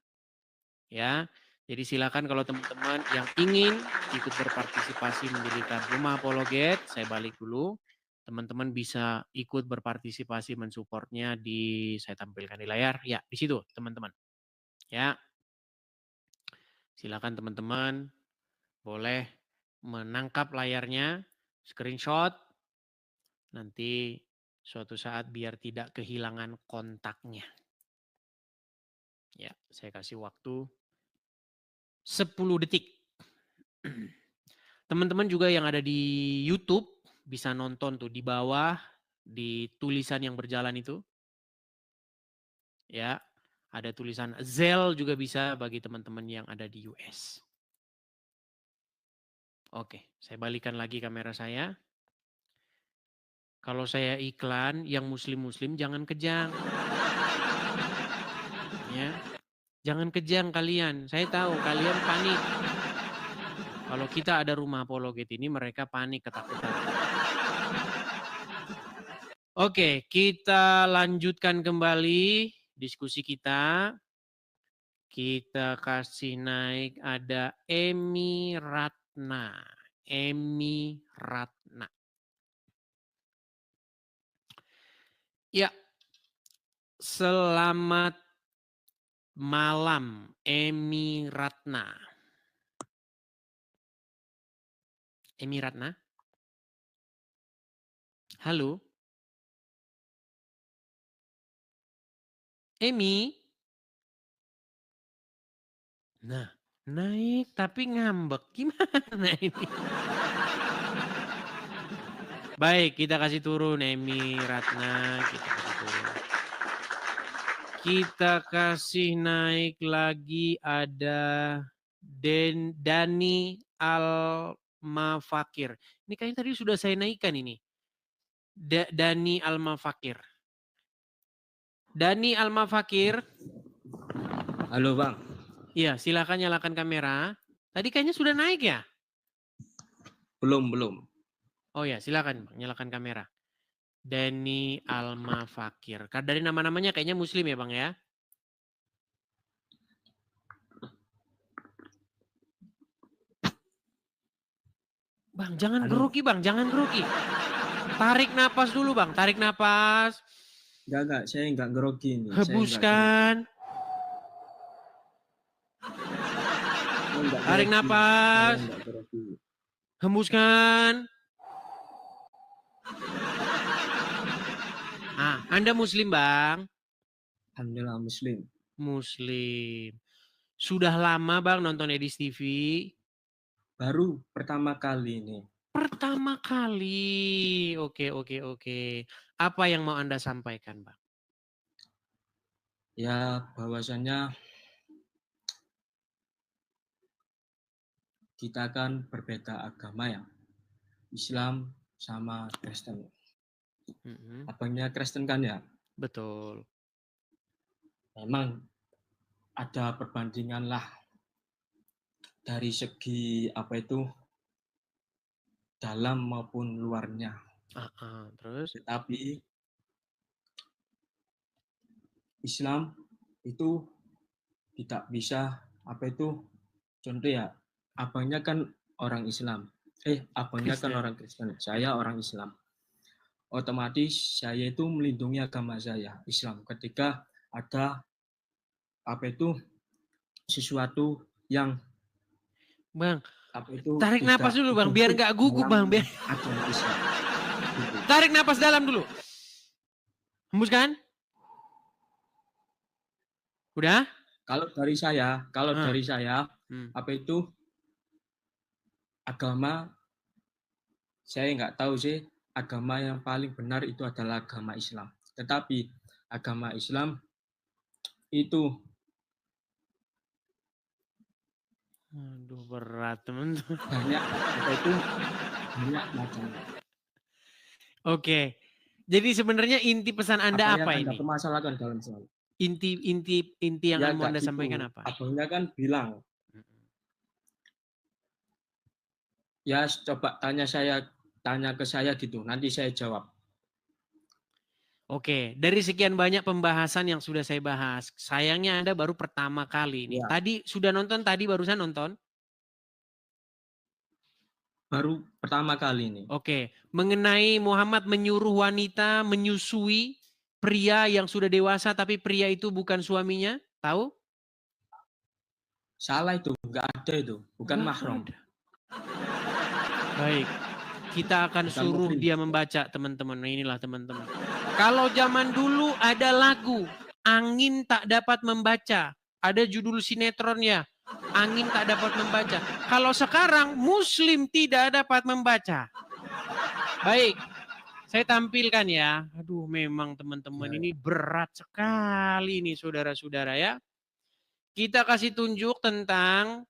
Ya. Jadi silakan kalau teman-teman yang ingin ikut berpartisipasi mendirikan rumah apologet, saya balik dulu. Teman-teman bisa ikut berpartisipasi mensupportnya saya tampilkan di layar. Ya, di situ teman-teman. Ya. Silakan teman-teman boleh menangkap layarnya, screenshot, nanti suatu saat biar tidak kehilangan kontaknya. Ya, saya kasih waktu 10 detik. Teman-teman juga yang ada di YouTube bisa nonton tuh di bawah di tulisan yang berjalan itu. Ya, ada tulisan Zelle juga bisa bagi teman-teman yang ada di US. Oke, saya balikan lagi kamera saya. Kalau saya iklan yang muslim-muslim jangan kejang. Ya. Jangan kejang kalian. Saya tahu kalian panik. Kalau kita ada rumah apologet ini mereka panik ketakutan. Oke, kita lanjutkan kembali diskusi kita. Kita kasih naik ada Emi Ratna. Emi Ratna. Ya, selamat malam Emi Ratna. Emi Ratna? Halo? Emi? Nah, naik tapi ngambek. Gimana ini? Baik, kita kasih turun Emi Ratna. Kita kasih turun. Kita kasih naik lagi ada Dani Almafakir. Ini kayaknya tadi sudah saya naikkan ini. Dani Almafakir. Dani Almafakir. Halo Bang. Iya, silakan nyalakan kamera. Tadi kayaknya sudah naik ya? Belum. Oh ya, silakan Bang, nyalakan kamera. Dani Almafakir. Dari nama-namanya kayaknya muslim ya Bang ya? Bang, jangan grogi Bang, jangan grogi. Tarik napas dulu Bang, tarik napas. Enggak, saya enggak grogi ini. Hembuskan. Tarik napas. Hembuskan. Ah, Anda muslim Bang? Alhamdulillah muslim. Muslim. Sudah lama Bang nonton Edis TV? Baru pertama kali ini. Pertama kali. Oke. Apa yang mau Anda sampaikan Bang? Ya, bahwasannya kita kan berbeda agama ya. Islam sama Kristen. Abangnya Kristen kan ya? Betul. Memang ada perbandingan lah dari segi dalam maupun luarnya. Terus? Tetapi Islam itu tidak bisa contoh ya, abangnya kan orang Islam. Abangnya kan orang Kristen. Saya orang Islam. Otomatis saya itu melindungi agama saya, Islam. Ketika ada sesuatu yang Bang, apa itu Tarik napas tidak dulu Bang, biar ikut nggak gugup Bang. dalam Biar... agama Islam. Gitu. Tarik napas dalam dulu. Hembuskan. Udah? Kalau dari saya, Hmm. apa itu agama, saya nggak tahu sih, agama yang paling benar itu adalah agama Islam. Tetapi agama Islam itu Aduh, berat teman-teman. banyak, apa itu banyak macamnya. Oke. Jadi sebenarnya inti pesan Anda apa yang Anda ini? permasalahkan dalam Islam? Inti yang Ya mau Anda kayak gitu. sampaikan apa? Abangnya kan bilang, ya coba tanya ke saya gitu, nanti saya jawab. Oke, dari sekian banyak pembahasan yang sudah saya bahas, sayangnya Anda baru pertama kali ini. Ya. Tadi sudah nonton, tadi barusan nonton? Baru pertama kali ini. Oke, mengenai Muhammad menyuruh wanita menyusui pria yang sudah dewasa tapi pria itu bukan suaminya, tahu? Salah itu, nggak ada itu, bukan Nggak mahram. ada. Baik, kita akan Bukan suruh muhrim. dia membaca teman-teman. Nah, inilah teman-teman. Kalau zaman dulu ada lagu, Angin Tak Dapat Membaca. Ada judul sinetronnya, Angin Tak Dapat Membaca. Kalau sekarang, Muslim tidak dapat membaca. Baik, saya tampilkan ya. Aduh, memang teman-teman ini berat sekali nih saudara-saudara ya. Kita kasih tunjuk tentang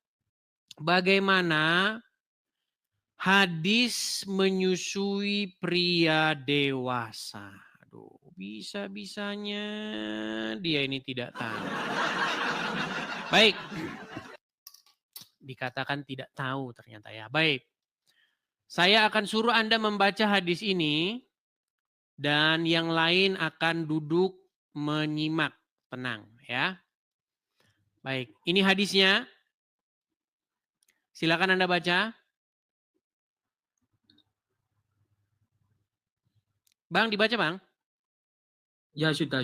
bagaimana hadis menyusui pria dewasa. Aduh, bisa-bisanya dia ini tidak tahu. Baik. Dikatakan tidak tahu ternyata ya. Baik. Saya akan suruh Anda membaca hadis ini dan yang lain akan duduk menyimak. Tenang ya. Baik, ini hadisnya. Silakan Anda baca. Bang, dibaca Bang? Ya sudah.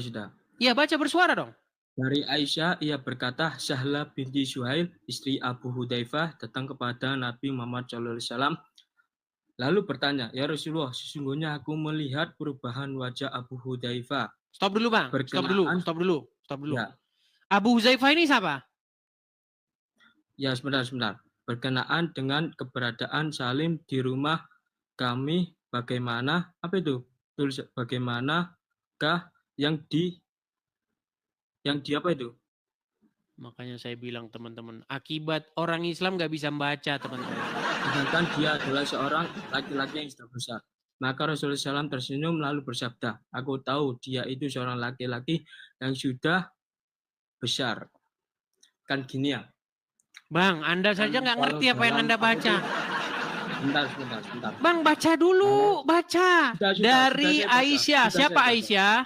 Iya, baca bersuara dong. Dari Aisyah, ia berkata, Sahla binti Suhail, istri Abu Hudzaifah, datang kepada Nabi Muhammad SAW. Lalu bertanya, ya Rasulullah, sesungguhnya aku melihat perubahan wajah Abu Hudzaifah. Stop dulu Bang, stop dulu. Ya. Abu Hudzaifah ini siapa? Ya, sebentar. Berkenaan dengan keberadaan Salim di rumah kami, bagaimana, apa itu? Tulis bagaimanakah yang di apa itu? Makanya saya bilang teman-teman, akibat orang Islam nggak bisa membaca teman-teman. Sedangkan dia adalah seorang laki-laki yang sudah besar. Maka Rasulullah SAW tersenyum lalu bersabda, aku tahu dia itu seorang laki-laki yang sudah besar. Kan gini ya. Bang, Anda saja nggak ngerti apa yang Anda baca. Bentar. Bang, baca dulu, baca. Dari Sudah, Aisyah. Siapa Aisyah?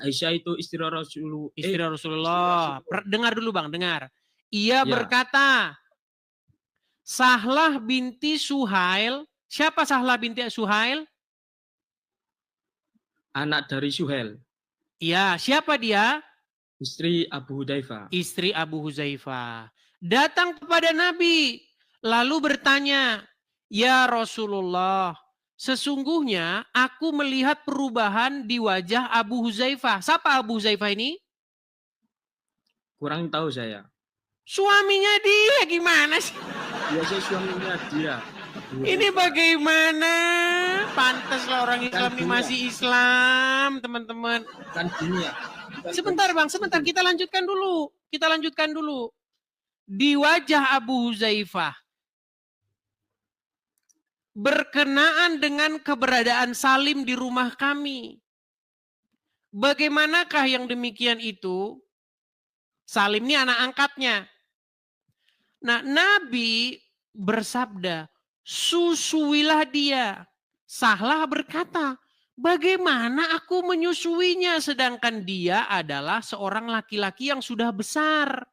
Aisyah itu istri Rasulullah. Istri Rasulullah. Dengar dulu Bang, dengar. Ia berkata, Sahlah binti Suhail. Siapa Sahlah binti Suhail? Anak dari Suhail. Iya, siapa dia? Istri Abu Hudzaifah. Istri Abu Hudzaifah. Datang kepada Nabi. Lalu bertanya, ya Rasulullah, sesungguhnya aku melihat perubahan di wajah Abu Hudzaifah. Siapa Abu Hudzaifah ini? Kurang tahu saya. Suaminya dia gimana sih? Biasanya suaminya dia. Ini bagaimana? Pantaslah orang Islam ini masih Islam, teman-teman. Kan gini ya. Sebentar Bang, sebentar kita lanjutkan dulu. Di wajah Abu Hudzaifah berkenaan dengan keberadaan Salim di rumah kami. Bagaimanakah yang demikian itu? Salim ini anak angkatnya. Nah, Nabi bersabda, susuilah dia. Sahlah berkata, bagaimana aku menyusuinya sedangkan dia adalah seorang laki-laki yang sudah besar.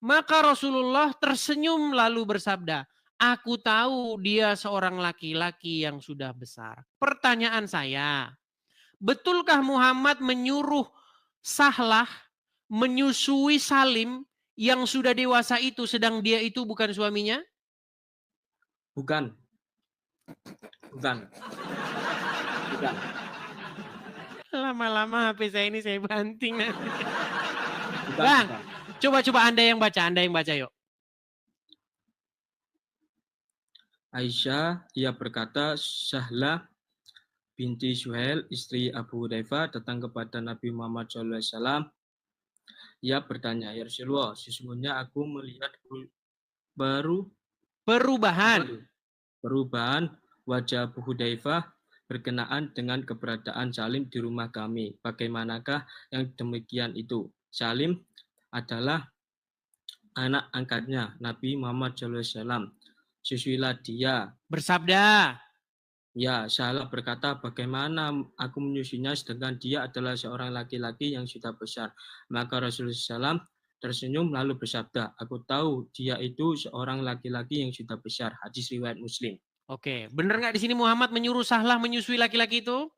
Maka Rasulullah tersenyum lalu bersabda, aku tahu dia seorang laki-laki yang sudah besar. Pertanyaan saya, betulkah Muhammad menyuruh Sahlah menyusui Salim yang sudah dewasa itu sedang dia itu bukan suaminya? Bukan. Bukan. Bukan. Lama-lama HP saya ini saya banting nanti. Bukan. Bang. Bukan. Coba Anda yang baca yuk. Aisyah, ia berkata, Sahlah binti Suhail, istri Abu Hudzaifah, datang kepada Nabi Muhammad SAW. Ia bertanya, ya Rasulullah, sesungguhnya aku melihat perubahan wajah Abu Hudzaifah berkenaan dengan keberadaan Salim di rumah kami. Bagaimanakah yang demikian itu? Salim adalah anak angkatnya Nabi Muhammad SAW. Susuilah dia. Bersabda. Ya, Salah berkata, bagaimana aku menyusuinya sedangkan dia adalah seorang laki-laki yang sudah besar. Maka Rasulullah SAW tersenyum lalu bersabda, aku tahu dia itu seorang laki-laki yang sudah besar. Hadis riwayat Muslim. Oke, benar nggak di sini Muhammad menyuruh Sahlah menyusui laki-laki itu?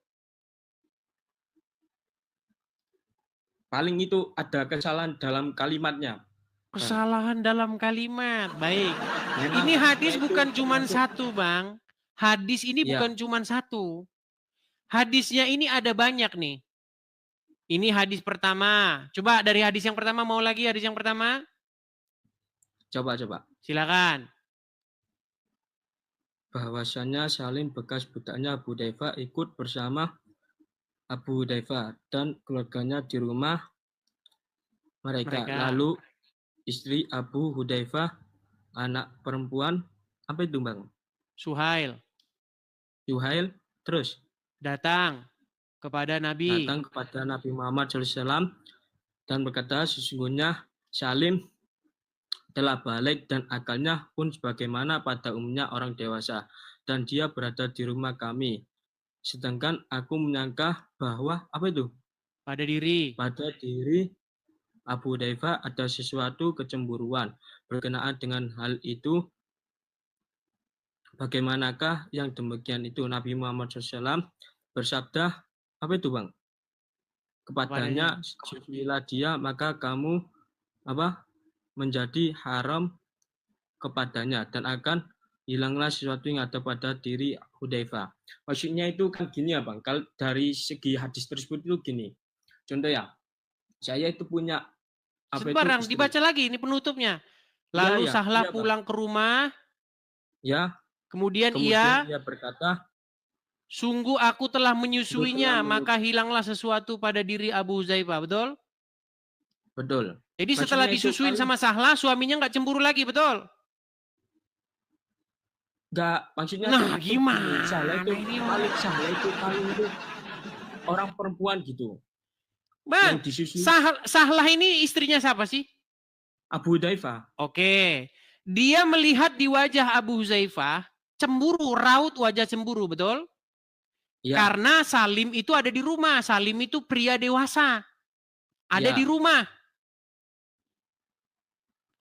Paling itu ada kesalahan dalam kalimatnya. Kesalahan dalam kalimat. Baik. Memang Ini hadis itu bukan cuma termasuk- satu, Bang. Hadis ini Ya. bukan cuma satu. Hadisnya ini ada banyak nih. Ini hadis pertama. Coba dari hadis yang pertama, mau lagi hadis yang pertama? Coba. Silakan. Bahwasanya Salim bekas budaknya Abu Hudzaifah ikut bersama Abu Hudzaifah dan keluarganya di rumah mereka. Lalu istri Abu Hudzaifah, anak perempuan, apa itu Bang? Suhail. Terus Datang kepada Nabi. datang kepada Nabi Muhammad SAW dan berkata, sesungguhnya Salim telah balik dan akalnya pun sebagaimana pada umumnya orang dewasa. Dan dia berada di rumah kami. Sedangkan aku menyangka bahwa, apa itu? Pada diri. Pada diri Abu Hudzaifah ada sesuatu kecemburuan. Berkenaan dengan hal itu, bagaimanakah yang demikian itu? Nabi Muhammad SAW bersabda, apa itu Bang? Kepadanya, susuilah dia, maka kamu menjadi haram kepadanya dan akan hilanglah sesuatu yang ada pada diri Hudzaifah. Maksudnya itu kan gini ya Bang, kalau dari segi hadis tersebut itu gini. Contoh ya, saya itu punya Sebarang dibaca lagi ini penutupnya. Lalu Sahlah pulang ke rumah. Ya. Kemudian ia berkata, sungguh aku telah menyusuinya, maka hilanglah sesuatu pada diri Abu Hudzaifah, betul? Betul. Jadi setelah disusuin sama Sahlah, suaminya nggak cemburu lagi, betul? Nggak, maksudnya. Nah, gimana? Sahlah itu paling itu orang perempuan gitu. Bang, Sahlah ini istrinya siapa sih? Abu Hudzaifah. Oke. Dia melihat di wajah Abu Hudzaifah cemburu, raut wajah cemburu, betul? Ya. Karena Salim itu ada di rumah. Salim itu pria dewasa. Ada di rumah.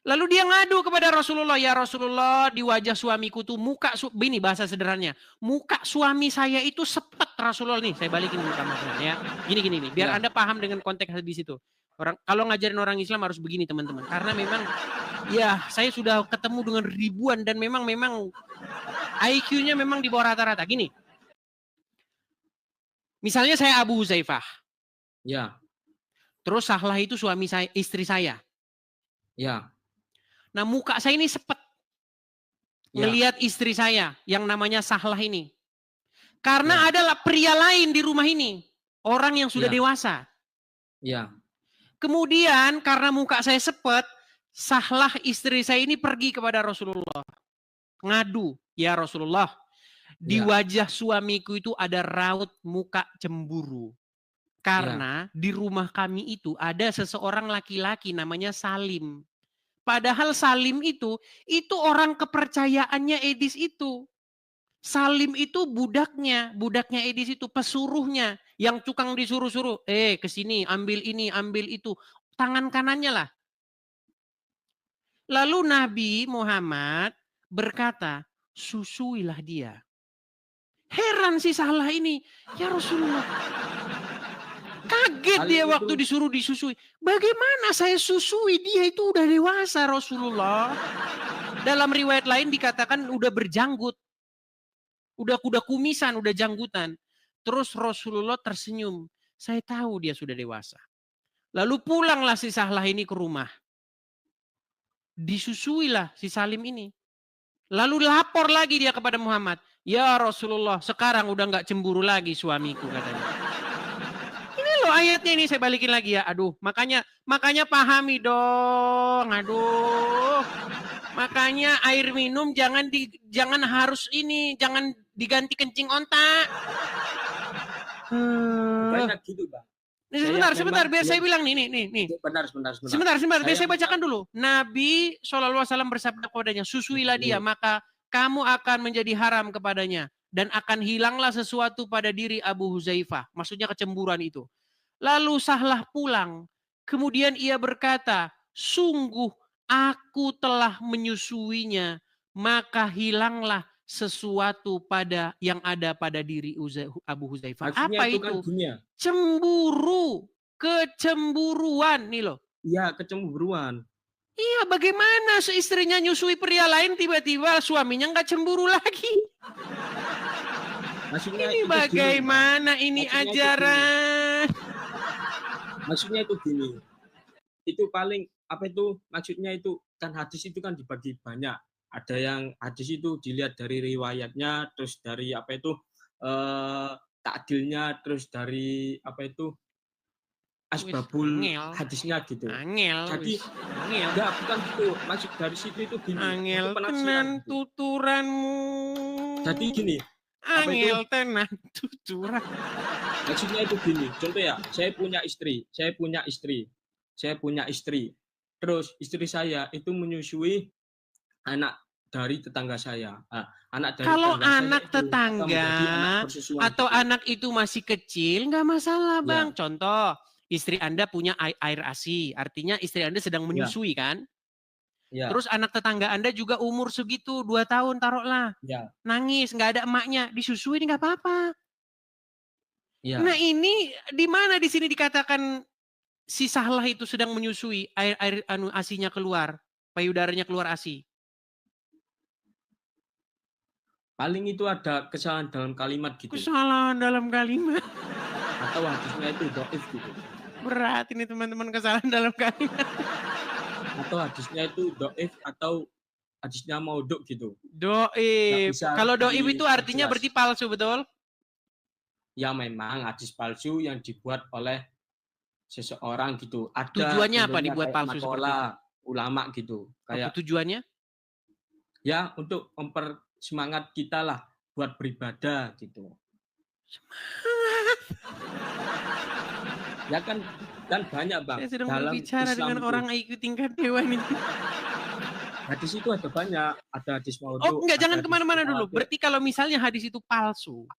Lalu dia ngadu kepada Rasulullah. Ya Rasulullah, di wajah suamiku tuh muka, ini bahasa sederhananya. Muka suami saya itu sepet Rasulullah. Nih, saya balikin muka maksudnya ya. Gini nih, biar Anda paham dengan konteks di situ. Kalau ngajarin orang Islam harus begini teman-teman. Karena memang, ya saya sudah ketemu dengan ribuan dan memang IQ-nya memang di bawah rata-rata. Gini. Misalnya saya Abu Hudzaifah. Ya. Terus Sahlah itu suami saya, istri saya. Ya. Nah muka saya ini sepet. Ngelihat istri saya yang namanya Sahlah ini. Karena adalah pria lain di rumah ini. Orang yang sudah dewasa. Ya. Kemudian karena muka saya sepet, Sahlah istri saya ini pergi kepada Rasulullah. Ngadu, ya Rasulullah. Di wajah suamiku itu ada raut muka cemburu. Karena di rumah kami itu ada seseorang laki-laki namanya Salim. Padahal Salim itu orang kepercayaannya Edis itu. Salim itu budaknya Edis itu, pesuruhnya. Yang tukang disuruh-suruh, kesini, ambil ini, ambil itu. Tangan kanannya lah. Lalu Nabi Muhammad berkata, susuilah dia. Heran si Sahlah ini. Ya Rasulullah. Kaget dia waktu disuruh disusui. Bagaimana saya susui? Dia itu udah dewasa Rasulullah. Dalam riwayat lain dikatakan udah berjanggut. Udah kumisan, udah janggutan. Terus Rasulullah tersenyum. Saya tahu dia sudah dewasa. Lalu pulanglah si Sahlah ini ke rumah. Disusuilah si Salim ini. Lalu lapor lagi dia kepada Muhammad. Ya Rasulullah, sekarang udah nggak cemburu lagi suamiku, katanya. Ini loh ayatnya ini, saya balikin lagi ya. Aduh, makanya pahami dong. Aduh. Makanya air minum jangan diganti kencing ontak. Banyak gitu, Bang. Sebentar, biar saya bilang nih. Sebentar. Sebentar, biar saya bacakan dulu. Nabi SAW bersabda kepadanya, susuilah dia, maka kamu akan menjadi haram kepadanya. Dan akan hilanglah sesuatu pada diri Abu Huzaifah. Maksudnya kecemburuan itu. Lalu Sahlah pulang. Kemudian ia berkata, sungguh aku telah menyusuinya. Maka hilanglah sesuatu yang ada pada diri Abu Huzaifah. Maksudnya Apa itu? itu? Kan dunia. Cemburu, kecemburuan nih loh. Iya, kecemburuan. Iya, bagaimana seistrinya nyusui pria lain tiba-tiba suaminya nggak cemburu lagi? Maksudnya ini bagaimana gini, ini ajaran? Maksudnya itu gini. Itu paling maksudnya itu kan hadis itu kan dibagi banyak. Ada yang hadis itu dilihat dari riwayatnya, terus dari takdilnya, terus dari asbabul hadisnya gitu. Jadi enggak, bukan gitu. Maksud dari situ itu gini. Angel tenan gitu. Tuturanmu. Jadi gini. Angel tenan tuturan. Maksudnya itu gini. Contoh ya, saya punya istri. Terus istri saya itu menyusui anak dari tetangga saya. Kalau anak tetangga atau anak itu masih kecil, nggak masalah, Bang. Ya. Contoh, istri Anda punya air ASI, artinya istri Anda sedang menyusui, kan? Ya. Terus anak tetangga Anda juga umur segitu, 2 tahun taruhlah. Ya. Nangis, nggak ada emaknya, disusui nggak apa-apa. Ya. Nah ini di mana di sini dikatakan si Sahlah itu sedang menyusui, air ASI-nya keluar, payudaranya keluar ASI? Paling itu ada kesalahan dalam kalimat gitu. Kesalahan dalam kalimat. Atau hadisnya itu dhaif gitu. Berat ini teman-teman, kesalahan dalam kalimat. Atau hadisnya itu dhaif atau hadisnya maudhu gitu. Dhaif. Kalau dhaif itu artinya berarti palsu, betul? Ya memang hadis palsu yang dibuat oleh seseorang gitu. Ada tujuannya apa dibuat palsu seperti itu? Ulama gitu. Kayak apa tujuannya? Ya untuk semangat kita lah buat beribadah gitu. Semangat. Ya kan banyak, Bang. Saya sedang berbicara dengan orang IQ tingkat dewan ini. Hadis itu ada banyak, ada hadis maudhu. Oh enggak, jangan kemana-mana dulu. Berarti kalau misalnya hadis itu palsu,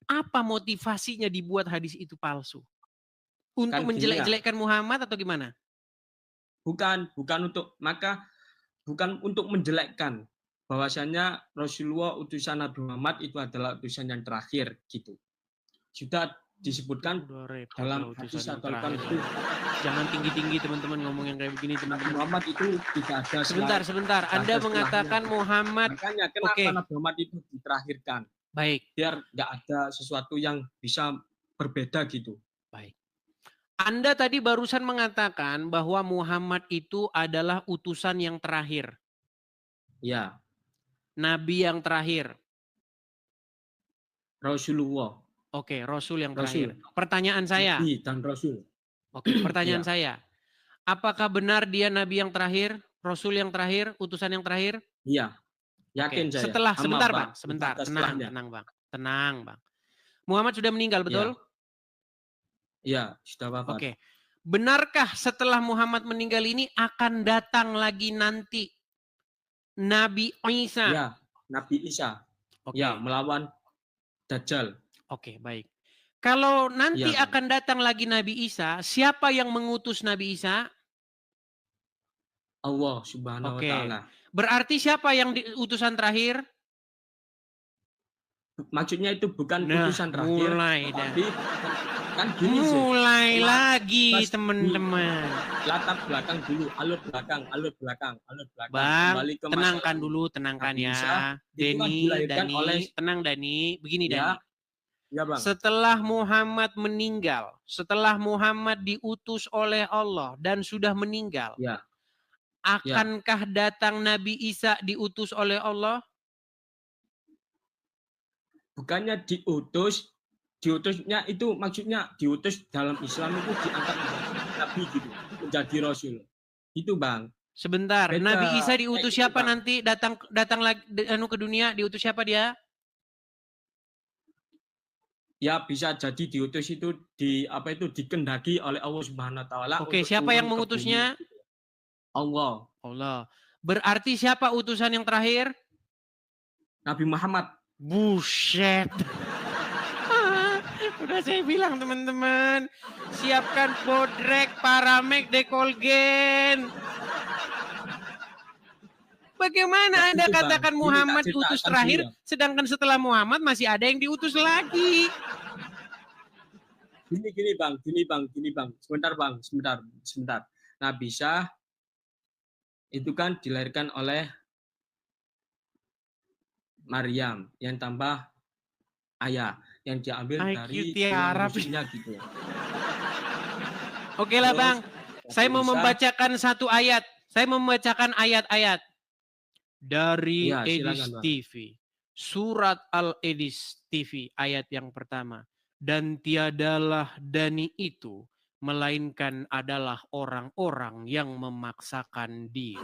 apa motivasinya dibuat hadis itu palsu? Untuk menjelek-jelekkan Muhammad atau gimana? Bukan untuk menjelekkan. Bahwasanya Rasulullah utusan Nabi Muhammad itu adalah utusan yang terakhir gitu. Sudah disebutkan dalam hadis atau itu. Jangan tinggi-tinggi teman-teman ngomong yang kayak begini teman-teman. Muhammad itu tidak ada. Sebentar. Anda mengatakan Muhammad. Makanya kenapa Nabi Muhammad itu diterakhirkan? Baik. Biar nggak ada sesuatu yang bisa berbeda gitu. Baik. Anda tadi barusan mengatakan bahwa Muhammad itu adalah utusan yang terakhir. Ya. Nabi yang terakhir. Rasulullah. Oke, Rasul yang terakhir. Pertanyaan saya. Nabi dan Rasul. Oke, pertanyaan saya. Apakah benar dia Nabi yang terakhir, Rasul yang terakhir, utusan yang terakhir? Iya. Yakin saya. Sebentar, Bang. Sebentar. Tenang, Bang. Tenang, Bang. Muhammad sudah meninggal, betul? Iya, sudah wafat. Oke. Benarkah setelah Muhammad meninggal ini akan datang lagi nanti Nabi Isa? Ya, Nabi Isa. Ya, melawan Dajjal. Oke, baik. Kalau nanti akan datang lagi Nabi Isa, siapa yang mengutus Nabi Isa? Allah Subhanahu wa Ta'ala. Berarti siapa yang utusan terakhir? maksudnya itu bukan Nah, utusan terakhir, mulai dah. tapi kan gini sih. Mulai Setelah lagi pas di teman-teman. latar belakang dulu, alur belakang, Bang, kembali ke masa tenangkan lalu. dulu, tenangkan Nabi ya. Isa itu kan Deni, dilahirkan oleh tenang Dani. Begini Dani. ya, ya Bang. Setelah Muhammad meninggal, setelah Muhammad diutus oleh Allah dan sudah meninggal, Ya. akankah datang Nabi Isa diutus oleh Allah? Bukannya diutusnya itu maksudnya diutus dalam Islam itu diangkat menjadi nabi gitu, menjadi rasul. Itu Bang. Sebentar, Beda. Nabi Isa diutus Gitu, siapa Bang. nanti datang lagi ke dunia, diutus siapa dia? Ya bisa jadi diutus itu dikendaki oleh Allah Subhanahu wa taala. Oke, untuk siapa yang turun ke mengutusnya? bumi. Allah. Allah. Berarti siapa utusan yang terakhir? Nabi Muhammad. Buset. Udah saya bilang teman-teman, siapkan bodrek, paramek, dekolgen. Bagaimana Ya, Anda itu, Bang. katakan Ini Muhammad tak diutus ceritakan terakhir, dulu, ya. sedangkan setelah Muhammad masih ada yang diutus lagi? Gini bang. Sebentar. Nabi Isa itu kan dilahirkan oleh Maryam yang tambah ayah yang diambil IQ dari tiarap. musuhnya gitu. Oke lah Bang, saya mau Nabi Isa, membacakan satu ayat. Saya membacakan ayat-ayat dari Ya, Edis silakan, Bang. TV. Surat Al-Edis TV ayat yang pertama. Dan tiadalah Dani itu, melainkan adalah orang-orang yang memaksakan diri.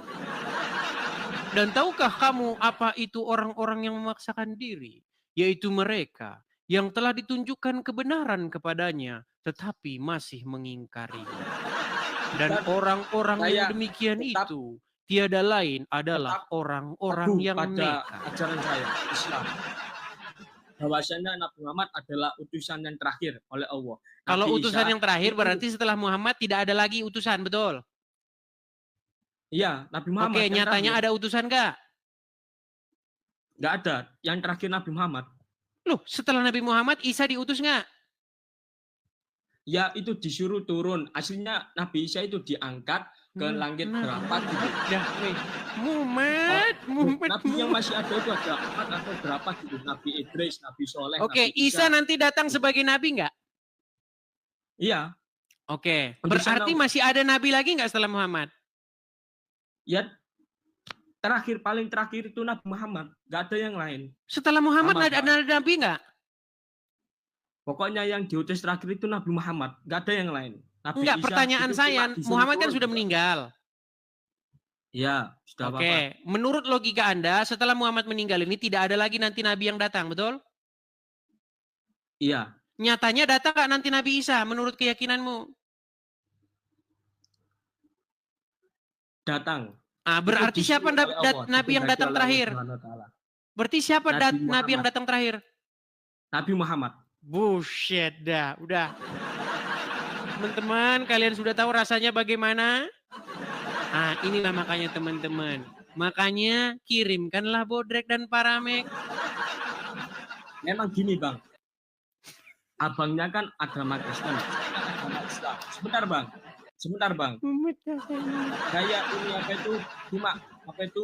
Dan tahukah kamu apa itu orang-orang yang memaksakan diri? Yaitu mereka yang telah ditunjukkan kebenaran kepadanya, tetapi masih mengingkarinya. Dan orang-orang yang demikian itu tiada lain adalah orang-orang yang pada nekat. ajaran saya Islam. Bahwasanya Nabi Muhammad adalah utusan yang terakhir oleh Allah. Kalau Nabi utusan Isa yang terakhir itu- berarti setelah Muhammad tidak ada lagi utusan, betul? Iya, Nabi Muhammad. Oke, nyatanya ada utusan nggak? Nggak ada. Yang terakhir Nabi Muhammad. Loh, setelah Nabi Muhammad Isa diutus nggak? Ya itu disuruh turun. Aslinya Nabi Isa itu diangkat ke langit berapa gitu. Muhammad. Nabi yang masih ada itu ada 4 atau berapa gitu. Nabi Idris, Nabi Soleh. Oke, Nabi Isa nanti datang sebagai nabi nggak? Iya. Oke, Untuk berarti sana- masih ada nabi lagi nggak setelah Muhammad? Ya paling terakhir itu Nabi Muhammad. Nggak ada yang lain. Setelah Muhammad Muhammad, ada nabi nggak? Pokoknya yang diutus terakhir itu Nabi Muhammad. Nggak ada yang lain. Nabi Enggak, Isa pertanyaan itu saya, cuma disuruh Muhammad kan turun, sudah Bang. meninggal. Iya, sudah Oke, apa-apa. menurut logika Anda, setelah Muhammad meninggal ini tidak ada lagi nanti nabi yang datang, betul? Iya. Nyatanya datang nggak nanti Nabi Isa menurut keyakinanmu? Datang. Ah, berarti Itu siapa disuruh oleh Allah, nabi yang dikehendaki datang oleh Allah terakhir? Subhanahu wa Ta'ala. Berarti siapa Nabi nabi yang Muhammad. datang terakhir? Nabi Muhammad. Bullshit dah, udah. Teman-teman, kalian sudah tahu rasanya bagaimana? Ah, inilah makanya teman-teman. Makanya kirimkanlah bodrek dan paramek. Memang gini Bang. Abangnya kan agama Kristen, agama Islam. Sebentar Bang. Kayak ini apa itu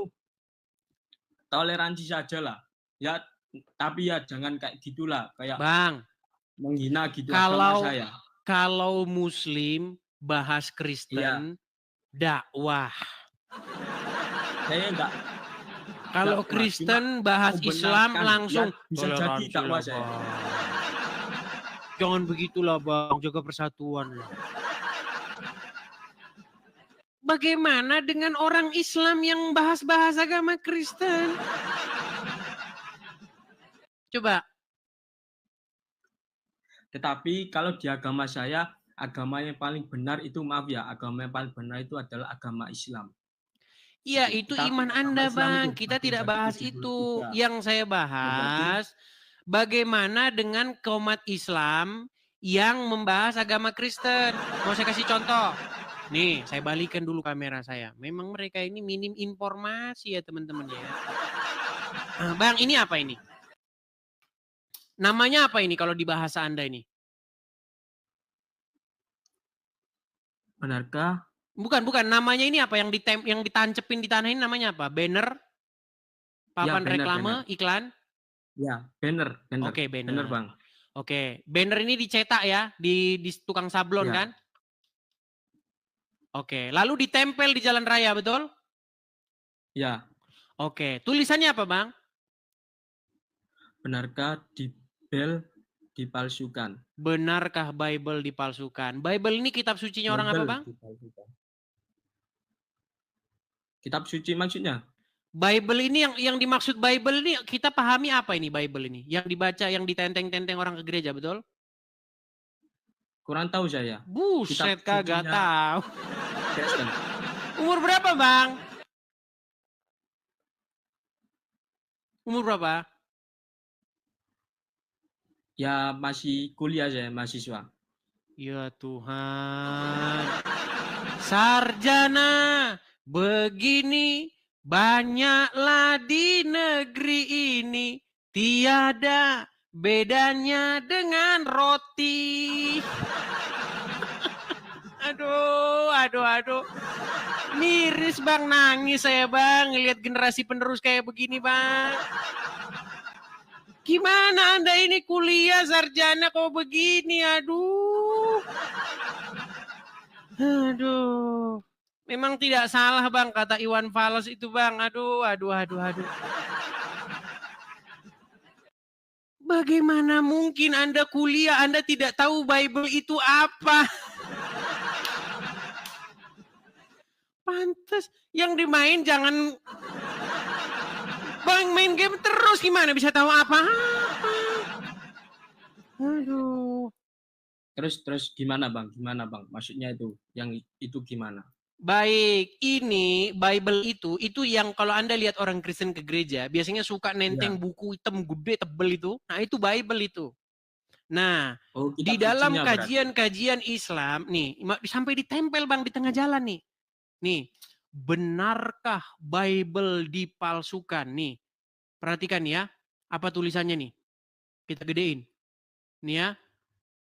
toleransi saja lah. Ya, tapi ya jangan kayak gitulah, kayak Bang, menghina gitu kalau agama saya. kalau Muslim bahas Kristen, dakwah. Saya enggak. Kalau Dakwah, Kristen bahas Islam membenarkan. langsung. Ya, bisa jadi Toleransi dakwah lah, saya. Bang. Jangan begitulah Bang, jaga persatuan lah. Bagaimana dengan orang Islam yang bahas-bahas agama Kristen? Coba. Tetapi kalau di agama saya, agama yang paling benar itu agama yang paling benar itu adalah agama Islam. Iya, itu Tapi iman agama Anda, Islam Bang. itu Kita masih tidak jadi bahas 73. itu. Yang saya bahas, bagaimana dengan umat Islam yang membahas agama Kristen. Mau saya kasih contoh. Nih, saya balikan dulu kamera saya. Memang mereka ini minim informasi ya teman-teman ya. Bang, ini apa ini? Namanya apa ini kalau di bahasa Anda ini? Benarkah? Bukan. Namanya ini apa yang ditancepin di tanah ini namanya apa? Banner? Ya, Papan reklame, iklan? Ya, banner. Oke, Bener, banner. Bang. Oke, banner ini dicetak ya di tukang sablon Ya. kan? Oke, lalu ditempel di jalan raya, betul? Ya, Oke, tulisannya apa, Bang? benarkah Bible dipalsukan? Benarkah Bible dipalsukan? Bible ini kitab sucinya orang apa, Bible Bang? dipalsukan. Kitab suci maksudnya? Bible ini yang dimaksud Bible ini kita pahami apa ini Bible ini? Yang dibaca, yang ditenteng-tenteng orang ke gereja, betul? Kurang tahu saya. Buset, Kitab kagak sucinya tahu. Kristen. Umur berapa, Bang? Umur berapa? Ya masih kuliah saya, mahasiswa. Ya Tuhan. Sarjana begini banyaklah di negeri ini. Tiada bedanya dengan roti. Aduh. Miris, Bang, nangis saya, Bang, ngelihat generasi penerus kayak begini, Bang. Gimana Anda ini kuliah sarjana kok begini? Aduh. Memang tidak salah, Bang, kata Iwan Fals itu, Bang. Aduh. Bagaimana mungkin Anda kuliah, Anda tidak tahu Bible itu apa? Pantes yang dimain jangan Bang main game terus, gimana bisa tahu apa-apa? Aduh. Terus gimana Bang? Maksudnya yang itu gimana? Baik, ini Bible itu yang kalau Anda lihat orang Kristen ke gereja, biasanya suka nenteng buku hitam gede tebel itu. Nah, itu Bible itu. Nah, di dalam kajian-kajian Islam, nih, sampai ditempel, Bang, di tengah jalan nih. Nih, benarkah Bible dipalsukan? Nih, perhatikan ya, apa tulisannya nih? Kita gedein. Nih ya,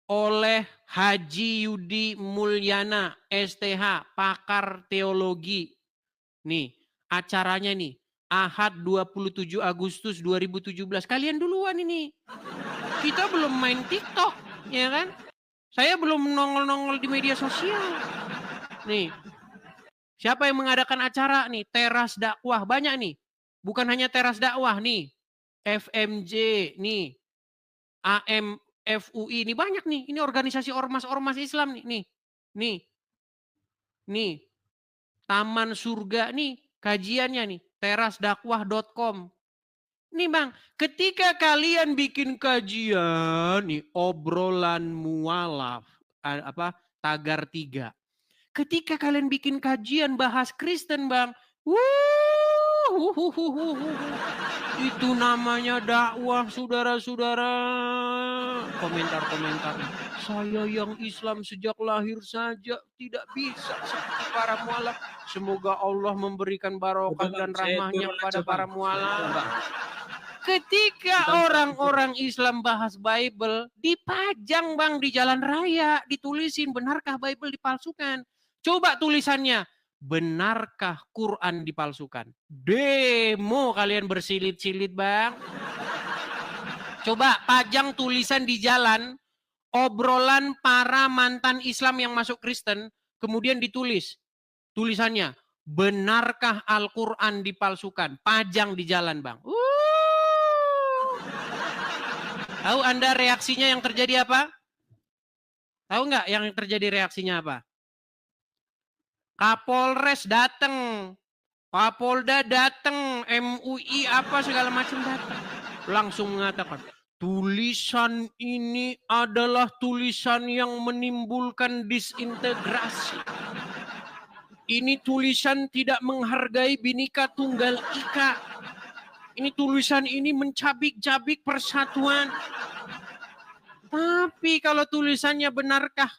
oleh Haji Yudi Mulyana, STH, pakar teologi. Nih, acaranya nih, Ahad 27 Agustus 2017. Kalian duluan ini. Kita belum main TikTok, ya kan? Saya belum nongol-nongol di media sosial. Nih, siapa yang mengadakan acara nih? Teras dakwah, banyak nih. Bukan hanya teras dakwah nih. FMJ nih. AMFUI ini banyak nih. Ini organisasi ormas-ormas Islam nih. Nih. Taman Surga nih kajiannya nih. Terasdakwah.com. Nih, Bang, ketika kalian bikin kajian nih obrolan mualaf tagar 3. Ketika kalian bikin kajian bahas Kristen, Bang, itu namanya dakwah, saudara-saudara. Komentar-komentar. Saya yang Islam sejak lahir saja tidak bisa seperti para mualaf. Semoga Allah memberikan barokah dan rahmahnya kepada para mualaf. Ketika orang-orang Islam bahas Bible, dipajang, Bang, di jalan raya, ditulisin, benarkah Bible dipalsukan? Coba tulisannya, benarkah Quran dipalsukan? Demo kalian bersilit-silit, Bang. Coba pajang tulisan di jalan, obrolan para mantan Islam yang masuk Kristen, kemudian ditulis tulisannya, benarkah Al-Quran dipalsukan? Pajang di jalan, Bang. Tahu Anda reaksinya yang terjadi apa? Tahu nggak yang terjadi reaksinya apa? Kapolres datang, Kapolda datang, MUI apa segala macam datang. Langsung mengatakan, tulisan ini adalah tulisan yang menimbulkan disintegrasi. Ini tulisan tidak menghargai Bhinneka Tunggal Ika. Ini tulisan ini mencabik-cabik persatuan. Tapi kalau tulisannya benarkah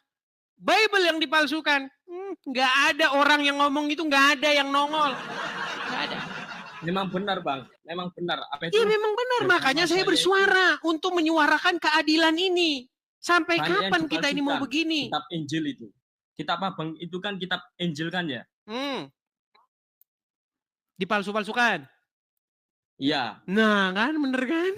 Bible yang dipalsukan? Nggak ada orang yang ngomong itu, nggak ada yang nongol. Nggak ada. Memang benar, Bang. Memang benar. Apa Iya itu? memang benar, Bersama makanya saya saya itu bersuara untuk menyuarakan keadilan ini. Sampai banyak yang kapan kita ini mau dipalsukan. begini? Kitab Injil itu. Kitab apa, Bang? Itu kan kitab Injil kan ya? Dipalsu-palsukan. Iya. Nah kan, bener kan?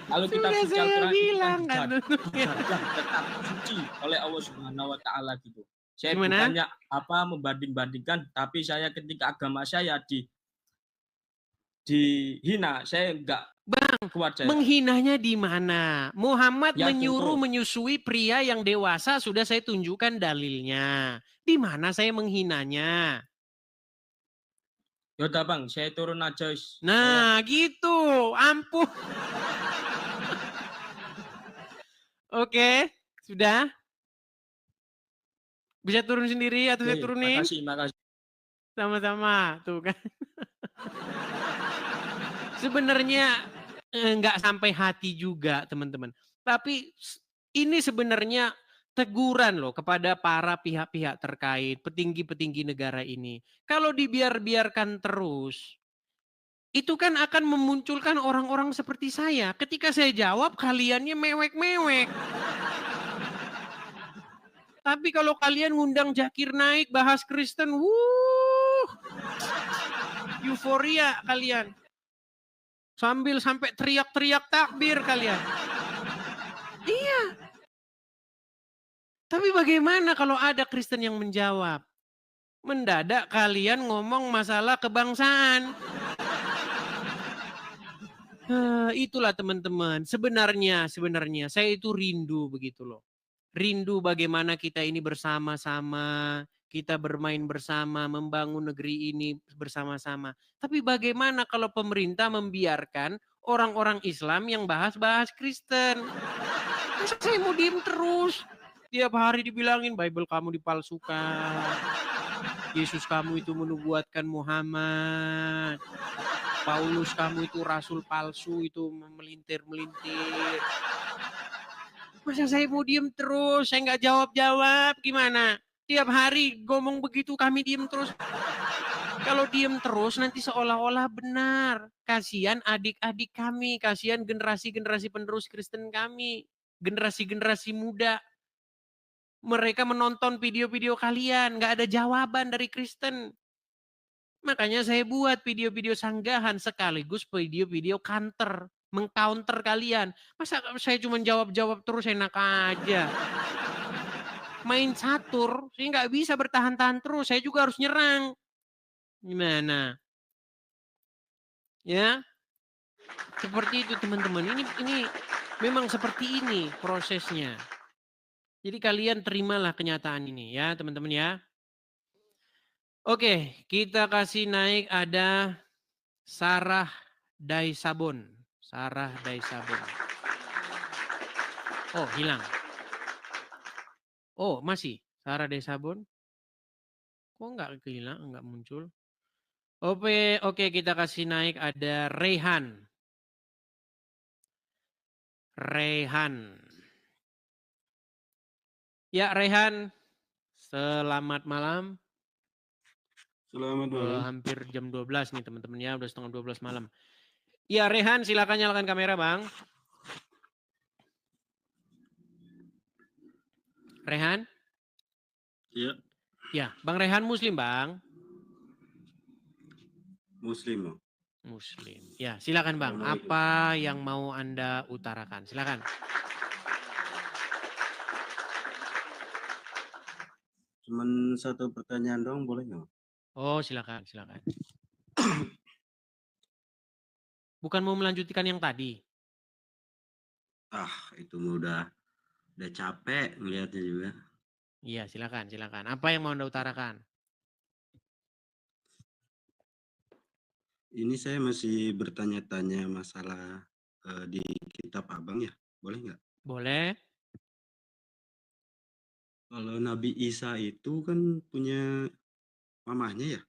Kalau kitab Sudah suci saya Al-Quran itu kan bilang kan. dijajah tetap suci oleh Allah Subhanahu wa taala gitu. Saya Gimana? bukannya apa membanding-bandingkan, tapi saya ketika agama saya dihina, saya enggak kuat saya. Menghinanya di mana? Muhammad Ya, menyuruh contoh. menyusui pria yang dewasa, sudah saya tunjukkan dalilnya. Di mana saya menghinanya? Yaudah, Bang, saya turun aja. Nah, gitu. Ampun. Oke, sudah. Bisa turun sendiri atau saya turunin? Makasih. Sama-sama, tuh kan. Sebenarnya nggak sampai hati juga, teman-teman. Tapi ini sebenarnya teguran loh kepada para pihak-pihak terkait, petinggi-petinggi negara ini. Kalau dibiarkan terus, itu kan akan memunculkan orang-orang seperti saya. Ketika saya jawab, kaliannya mewek-mewek. Tapi kalau kalian ngundang Zakir Naik, bahas Kristen, euforia kalian. Sambil sampai teriak-teriak takbir kalian. Iya. Tapi bagaimana kalau ada Kristen yang menjawab? Mendadak kalian ngomong masalah kebangsaan. Itulah teman-teman. Sebenarnya saya itu rindu begitu loh. Rindu bagaimana kita ini bersama-sama, kita bermain bersama, membangun negeri ini bersama-sama. Tapi bagaimana kalau pemerintah membiarkan orang-orang Islam yang bahas-bahas Kristen? Masa saya mau diem terus? Tiap hari dibilangin Bible kamu dipalsukan. Yesus kamu itu menubuatkan Muhammad. Paulus kamu itu rasul palsu, itu melintir-melintir. Masa saya mau diem terus, saya nggak jawab-jawab, gimana? Tiap hari ngomong begitu kami diem terus. Kalau diem terus nanti seolah-olah benar. Kasihan adik-adik kami, kasihan generasi-generasi penerus Kristen kami, generasi-generasi muda. Mereka menonton video-video kalian, nggak ada jawaban dari Kristen. Makanya saya buat video-video sanggahan sekaligus video-video counter, mengcounter kalian. Masa saya cuma jawab-jawab terus enak aja. Main catur, saya nggak bisa bertahan-tahan terus, saya juga harus nyerang. Gimana? Ya, seperti itu teman-teman. Ini memang seperti ini prosesnya. Jadi kalian terimalah kenyataan ini ya teman-teman ya. Oke, kita kasih naik ada Sarah Daisabon. Sarah Daisabon. Oh, hilang. Oh, masih. Sarah Daisabon. Kok enggak hilang, enggak muncul. Oke, kita kasih naik ada Rehan. Ya, Rehan. Selamat malam. Selamat malam. Hampir jam 12 nih teman-teman ya, udah setengah 12 malam. Ya, Rehan silakan nyalakan kamera, Bang. Rehan? Iya. Ya, Bang Rehan Muslim, Bang. Muslim. Muslim. Ya, silakan Bang. Apa yang mau Anda utarakan? Silakan. Cuman satu pertanyaan dong, boleh nggak? Oh, silakan. Bukan mau melanjutkan yang tadi? Itu udah capek ngelihatnya juga. Iya, silakan. Apa yang mau Anda utarakan? Ini saya masih bertanya-tanya masalah di kitab Abang ya, boleh nggak? Boleh. Kalau Nabi Isa itu kan punya mamahnya ya?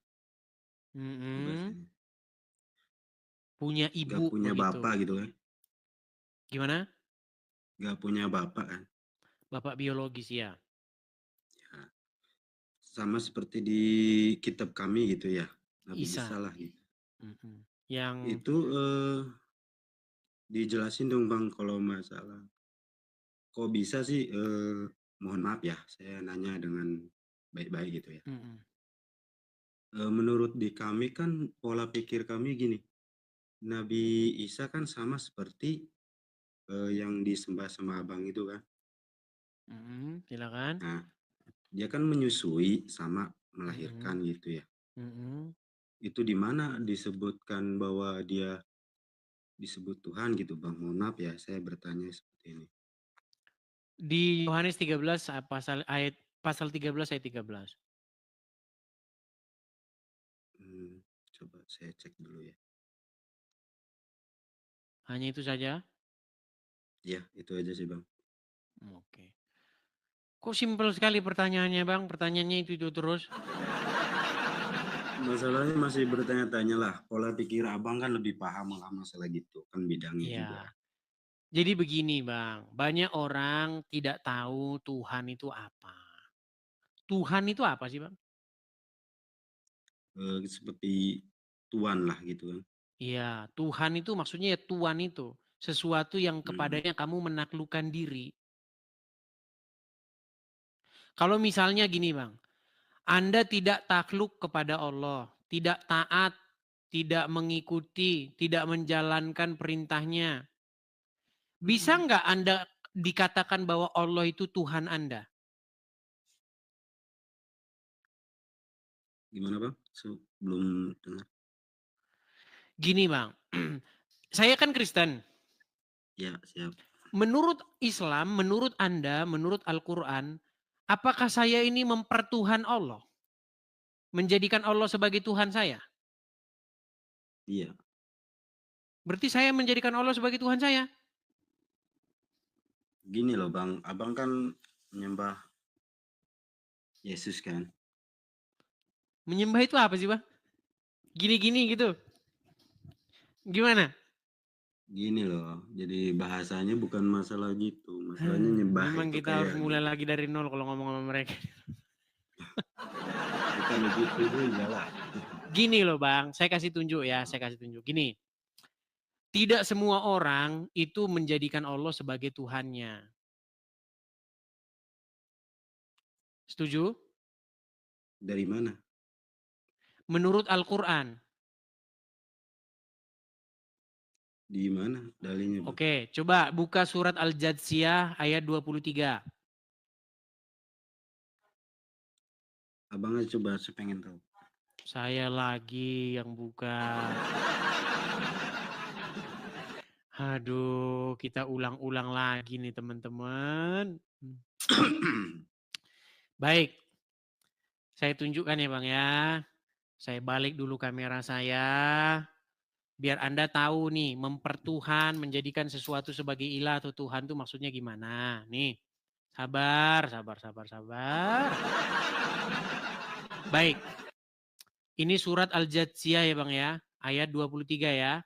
Punya ibu. Gak punya begitu. bapak gitu kan? Gimana? Gak punya bapak kan? Bapak biologis ya. Sama seperti di kitab kami gitu ya. Nabi Isa. Isa lah gitu. Yang Itu dijelasin dong Bang kalau masalah kok bisa sih mohon maaf ya saya nanya dengan baik-baik gitu ya. Menurut di kami kan pola pikir kami gini, Nabi Isa kan sama seperti yang disembah sama abang itu kan. silakan. Nah, dia kan menyusui sama melahirkan gitu ya. Itu di mana disebutkan bahwa dia disebut Tuhan gitu Bang? Mohon maaf ya saya bertanya seperti ini. Di Yohanes 13 pasal 13 ayat 13. Coba saya cek dulu ya. Hanya itu saja? Ya, itu aja sih Bang. Oke. Kok simpel sekali pertanyaannya Bang? Pertanyaannya itu terus. Masalahnya masih bertanya-tanya lah. Pola pikir abang kan lebih paham lah masalah gitu. Kan bidangnya Iya. juga. Jadi begini Bang, banyak orang tidak tahu Tuhan itu apa. Tuhan itu apa sih Bang? Seperti Tuhan lah gitu kan. Iya, Tuhan itu maksudnya ya Tuhan itu. Sesuatu yang kepadanya kamu menaklukkan diri. Kalau misalnya gini Bang, Anda tidak takluk kepada Allah, tidak taat, tidak mengikuti, tidak menjalankan perintahnya. Bisa nggak Anda dikatakan bahwa Allah itu Tuhan Anda? Gimana Bang? Belum dengar. Gini Bang, saya kan Kristen. Ya, siap. Menurut Islam, menurut Anda, menurut Al-Quran, apakah saya ini mempertuhan Allah? Menjadikan Allah sebagai Tuhan saya? Iya. Berarti saya menjadikan Allah sebagai Tuhan saya? Gini loh Bang, abang kan menyembah Yesus kan? Menyembah itu apa sih Bang? Gini-gini gitu. Gimana? Gini loh, jadi bahasanya bukan masalah gitu. Masalahnya nyembah Memang itu kita harus kayak mulai lagi dari nol kalau ngomong sama mereka. bukan begitu juga lah. Gini loh Bang, saya kasih tunjuk ya, saya kasih tunjuk. Gini, tidak semua orang itu menjadikan Allah sebagai Tuhannya. Setuju? Dari mana? Menurut Al-Quran. Di mana dalilnya Bang? Oke, coba buka surat Al-Jadsiyah ayat 23. Abangnya coba saya pengen tahu. Saya lagi yang buka. Aduh, kita ulang-ulang lagi nih teman-teman. Baik, saya tunjukkan ya Bang ya. Saya balik dulu kamera saya. Biar Anda tahu nih, mempertuhan, menjadikan sesuatu sebagai ilah atau Tuhan itu maksudnya gimana. Nih, sabar. Baik, ini surat Al-Jadsiyah ya Bang ya, ayat 23 ya.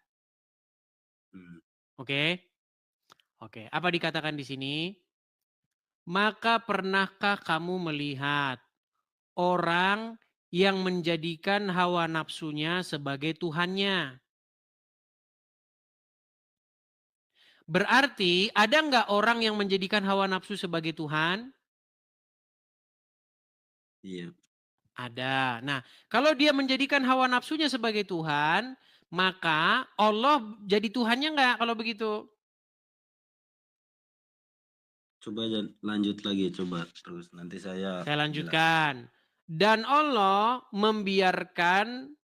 Oke. Oke, apa dikatakan di sini? Maka pernahkah kamu melihat orang yang menjadikan hawa nafsunya sebagai Tuhannya? Berarti ada nggak orang yang menjadikan hawa nafsu sebagai Tuhan? Iya. Ada. Nah, kalau dia menjadikan hawa nafsunya sebagai Tuhan, maka Allah jadi Tuhannya nggak kalau begitu? Coba lanjut lagi, coba terus nanti saya lanjutkan. Dan Allah membiarkannya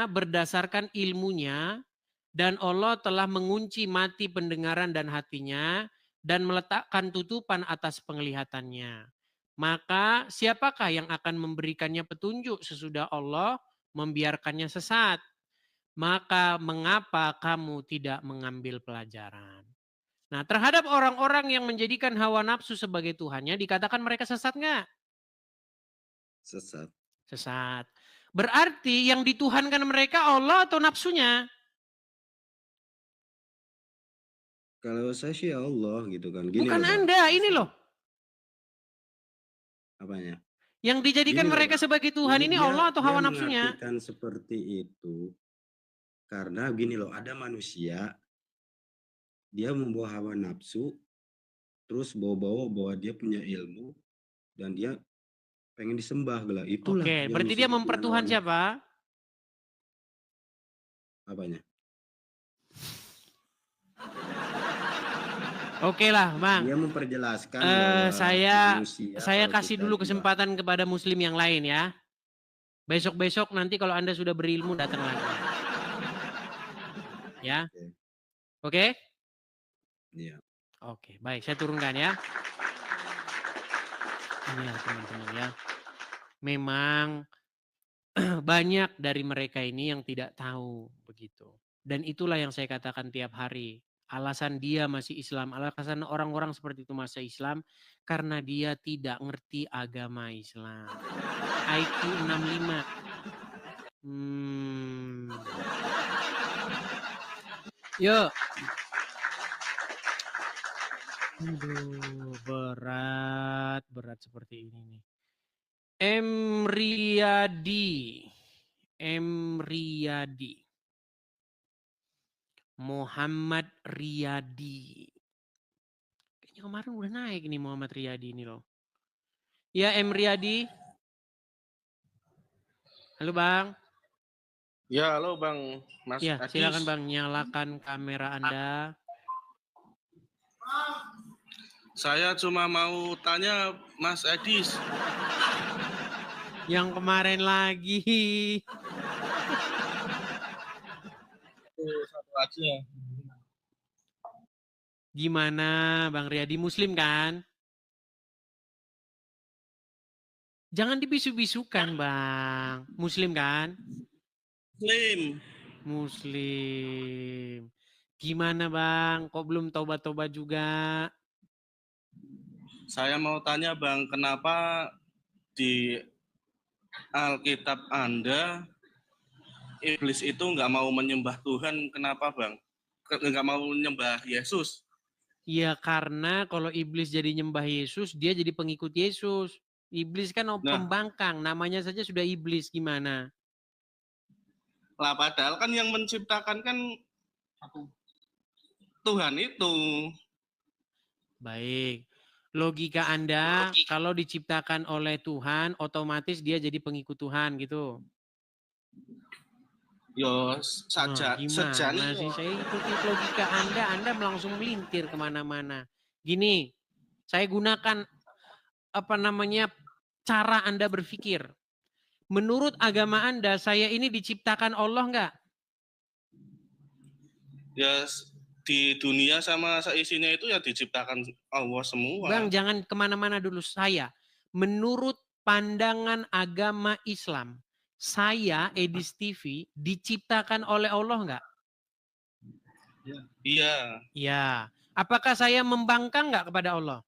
berdasarkan ilmunya, dan Allah telah mengunci mati pendengaran dan hatinya dan meletakkan tutupan atas penglihatannya. Maka siapakah yang akan memberikannya petunjuk sesudah Allah membiarkannya sesat? Maka mengapa kamu tidak mengambil pelajaran? Nah, terhadap orang-orang yang menjadikan hawa nafsu sebagai Tuhannya, dikatakan mereka sesat nggak? Sesat. Sesat. Berarti yang dituhankan mereka Allah atau nafsunya? Kalau saya sih Allah gitu kan. Gini Bukan loh Bang. Anda, ini loh. Apanya? Yang dijadikan Gini loh, mereka Bang. sebagai Tuhan ini Allah atau dia hawa nafsunya? mengartikan seperti itu karena gini loh, ada manusia dia membawa hawa nafsu, terus bawa dia punya ilmu dan dia pengen disembah lah. Itulah Oke, yang berarti dia disebut dengan mempertuhan hawa nafsu. siapa? Apanya? Oke lah, Bang. Dia memperjelaskan bahwa manusia Saya kalau kasih kita dulu juga kesempatan kepada muslim yang lain ya. Besok-besok nanti kalau Anda sudah berilmu datang lagi. Ya. Oke? Iya. Oke, baik, saya turunkan ya. Inilah teman-teman ya. Memang banyak dari mereka ini yang tidak tahu begitu. Dan itulah yang saya katakan tiap hari. Alasan dia masih Islam, alasan orang-orang seperti itu masih Islam karena dia tidak ngerti agama Islam. IQ 65. Yuk. Aduh, berat seperti ini nih. M. Riyadi. Muhammad Riyadi. Kayaknya kemarin udah naik nih Muhammad Riyadi ini loh. Ya M. Riyadi. Halo Bang. Ya halo Bang Mas Ya Adis. silakan Bang, nyalakan kamera Anda. Saya cuma mau tanya Mas Adis. Yang kemarin lagi. Satu aja. Gimana Bang Riyadi, muslim kan? Jangan dibisu-bisukan Bang. Muslim kan? Muslim. Gimana Bang? Kok belum tobat-tobat juga? Saya mau tanya Bang, kenapa di Alkitab Anda iblis itu nggak mau menyembah Tuhan? Kenapa Bang? Nggak mau menyembah Yesus? Ya karena kalau iblis jadi nyembah Yesus, dia jadi pengikut Yesus. Iblis kan pembangkang, namanya saja sudah iblis, gimana? Lah padahal kan yang menciptakan kan Tuhan itu. Baik. Logika Anda kalau diciptakan oleh Tuhan, otomatis dia jadi pengikut Tuhan gitu. Yo saja gimana sih saya ikuti logika Anda langsung melintir kemana-mana. Gini, saya gunakan cara Anda berpikir. Menurut agama Anda, saya ini diciptakan Allah enggak? Ya di dunia sama seisinya itu ya diciptakan Allah semua. Bang, jangan kemana-mana dulu. Saya, menurut pandangan agama Islam, saya, Edis TV, diciptakan oleh Allah enggak? Iya. Iya. Apakah saya membangkang enggak kepada Allah?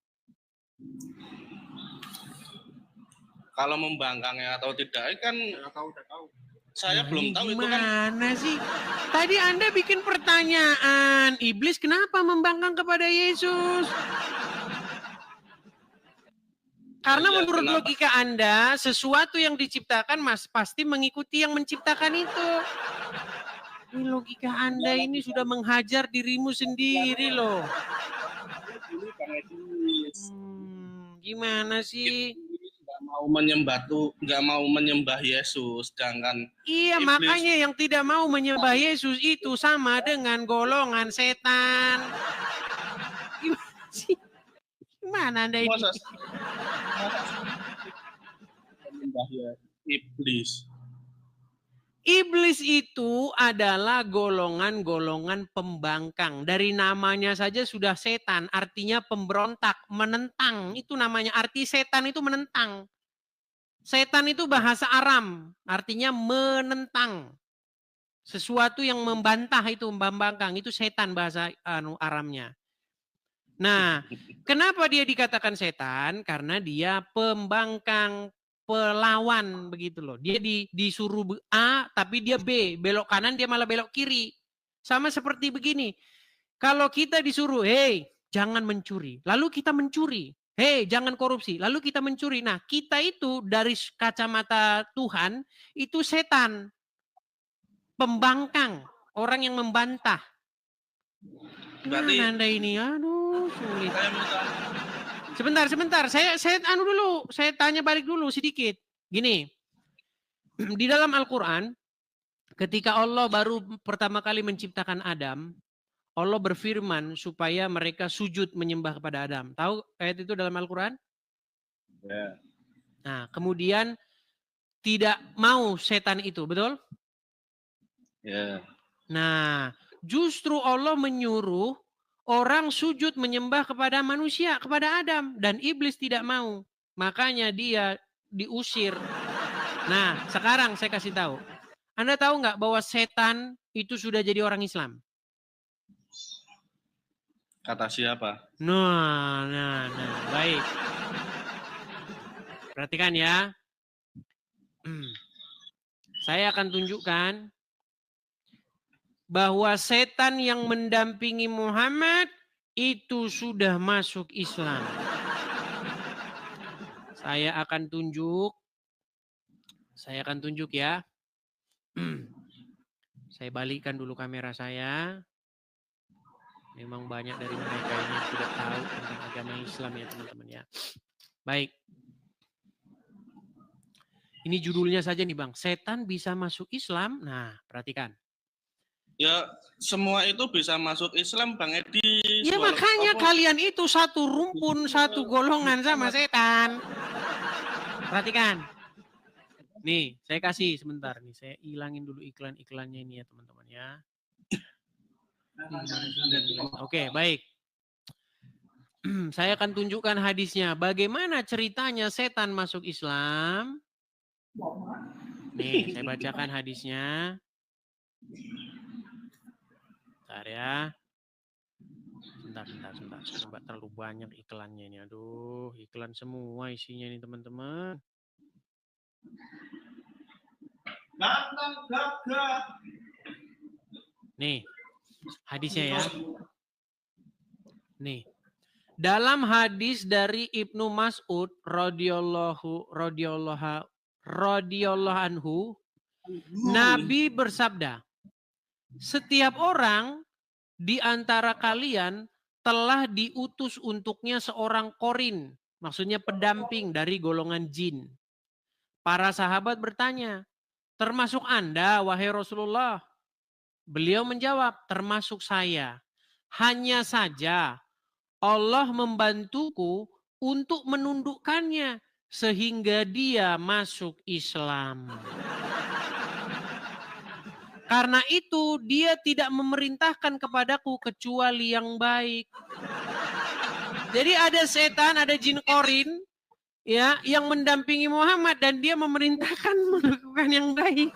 Kalau membangkangnya atau tidak kan saya belum tahu itu kan. Gimana sih? Tadi Anda bikin pertanyaan, iblis kenapa membangkang kepada Yesus? Karena menurut logika Anda, sesuatu yang diciptakan pasti mengikuti yang menciptakan itu. Ini logika Anda ini sudah menghajar dirimu sendiri loh. Gimana sih? Nggak mau menyembah Yesus, sedangkan iya iblis. Makanya yang tidak mau menyembah Yesus itu sama dengan golongan setan. Gimana sih? Gimana Anda ini? Menyembah iblis. Iblis itu adalah golongan-golongan pembangkang. Dari namanya saja sudah setan, artinya pemberontak, menentang. Itu namanya, arti setan itu menentang. Setan itu bahasa Aram, artinya menentang. Sesuatu yang membantah itu, membangkang, itu setan bahasa Aramnya. Nah, kenapa dia dikatakan setan? Karena dia pembangkang, pelawan begitu loh. Dia disuruh A tapi dia B, belok kanan dia malah belok kiri. Sama seperti begini. Kalau kita disuruh, hey, jangan mencuri. Lalu kita mencuri. Hei, jangan korupsi. Lalu kita mencuri. Nah, kita itu dari kacamata Tuhan itu setan. Pembangkang, orang yang membantah. Berarti Gimana Anda ini? Aduh, sulit. saya minta Sebentar. Saya tanya balik dulu sedikit. Gini. Di dalam Al-Qur'an ketika Allah baru pertama kali menciptakan Adam, Allah berfirman supaya mereka sujud menyembah kepada Adam. Tahu ayat itu dalam Al-Qur'an? ya. Nah, kemudian tidak mau setan itu, betul? Ya. Nah, justru Allah menyuruh orang sujud menyembah kepada manusia, kepada Adam. Dan iblis tidak mau. Makanya dia diusir. Nah, sekarang saya kasih tahu. Anda tahu nggak bahwa setan itu sudah jadi orang Islam? Kata siapa? Nah, baik. Perhatikan ya. Saya akan tunjukkan bahwa setan yang mendampingi Muhammad itu sudah masuk Islam. Saya akan tunjuk ya. Saya balikkan dulu kamera saya. Memang banyak dari mereka ini tidak tahu tentang agama Islam ya teman-teman ya. Baik. Ini judulnya saja nih Bang. Setan bisa masuk Islam. Nah, perhatikan. Ya, semua itu bisa masuk Islam, Bang Edi. Ya makanya kalian itu satu rumpun, satu golongan sama setan. Perhatikan. Nih, saya kasih sebentar nih. Saya hilangin dulu iklan-iklannya ini ya teman-teman ya. Oke, baik. Saya akan tunjukkan hadisnya. Bagaimana ceritanya setan masuk Islam? Nih, saya bacakan hadisnya. Bentar ya. Bentar. Coba terlalu banyak iklannya ini. Aduh, iklan semua isinya ini teman-teman. Nih, hadisnya ya. Nih. Dalam hadis dari Ibnu Mas'ud radhiyallahu anhu, Nabi bersabda, setiap orang di antara kalian telah diutus untuknya seorang korin, maksudnya pendamping dari golongan jin. Para sahabat bertanya, termasuk Anda, wahai Rasulullah? Beliau menjawab, termasuk saya. Hanya saja Allah membantuku untuk menundukkannya sehingga dia masuk Islam. Karena itu dia tidak memerintahkan kepadaku kecuali yang baik. Jadi ada setan, ada jin korin ya yang mendampingi Muhammad dan dia memerintahkan melakukan yang baik.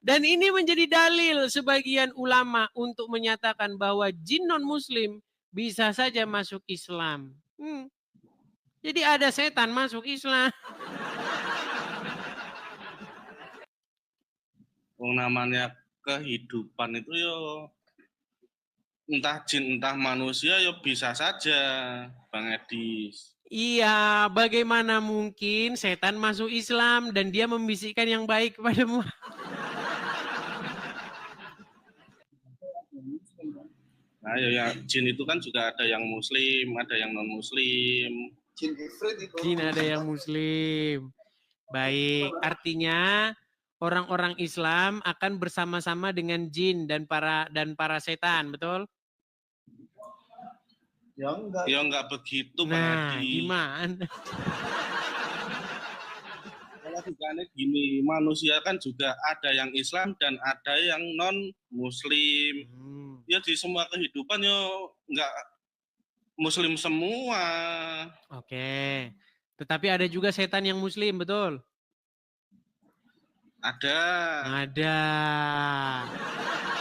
Dan ini menjadi dalil sebagian ulama untuk menyatakan bahwa jin non-muslim bisa saja masuk Islam. Jadi ada setan masuk Islam. Namanya kehidupan itu yo entah jin entah manusia yo bisa saja, Bang Edi. Iya, bagaimana mungkin setan masuk Islam dan dia membisikkan yang baik kepadamu? Nah, ya jin itu kan juga ada yang muslim, ada yang non-muslim. Jin ada yang muslim. Baik, artinya orang-orang Islam akan bersama-sama dengan jin dan para setan, betul? Ya enggak begitu, Bang Nah, Edi. gimana? Kalau gini, manusia kan juga ada yang Islam dan ada yang non-muslim. Ya di semua kehidupan yo enggak muslim semua. Oke. Tetapi ada juga setan yang muslim, betul? Ada.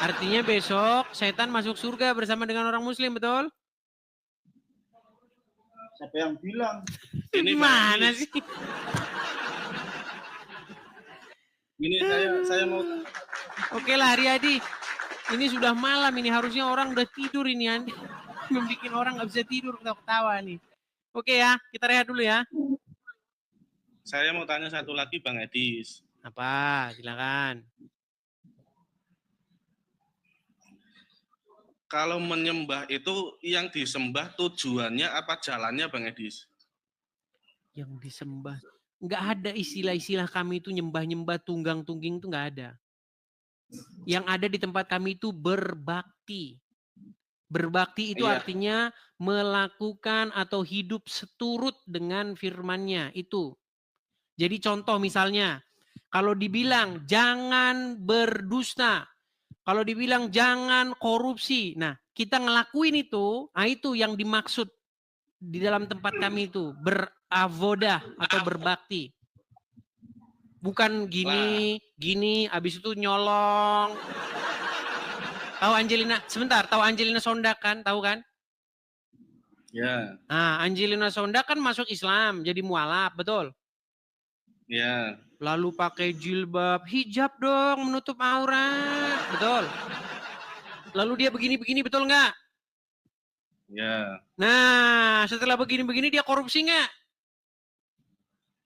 Artinya besok setan masuk surga bersama dengan orang muslim, betul? Siapa yang bilang? Ini Gimana sih? Ini saya mau. Oke lah Riyadi. Ini sudah malam ini, harusnya orang udah tidur ini. Membikin orang nggak bisa tidur ketawa-ketawa nih. Oke ya, kita rehat dulu ya. Saya mau tanya satu lagi Bang Edis. Apa? Silakan. Kalau menyembah itu yang disembah tujuannya apa jalannya Bang Edis? Yang disembah. Nggak ada istilah-istilah kami itu nyembah-nyembah, tunggang-tungging itu nggak ada. Yang ada di tempat kami itu berbakti. Berbakti itu Iya. artinya melakukan atau hidup seturut dengan firman-Nya itu. Jadi contoh misalnya, kalau dibilang jangan berdusta, kalau dibilang jangan korupsi, nah kita ngelakuin itu, nah itu yang dimaksud di dalam tempat kami itu, beravodah atau berbakti. Bukan gini, abis itu nyolong. Tahu Angelina, sebentar, tahu Angelina Sondak kan, tahu kan? Ya. Nah, Angelina Sondak kan masuk Islam, jadi mualaf, betul? Ya. Lalu pakai jilbab, hijab dong, menutup aurat, betul? Lalu dia begini-begini, betul nggak? Ya. Nah, setelah begini-begini dia korupsi nggak?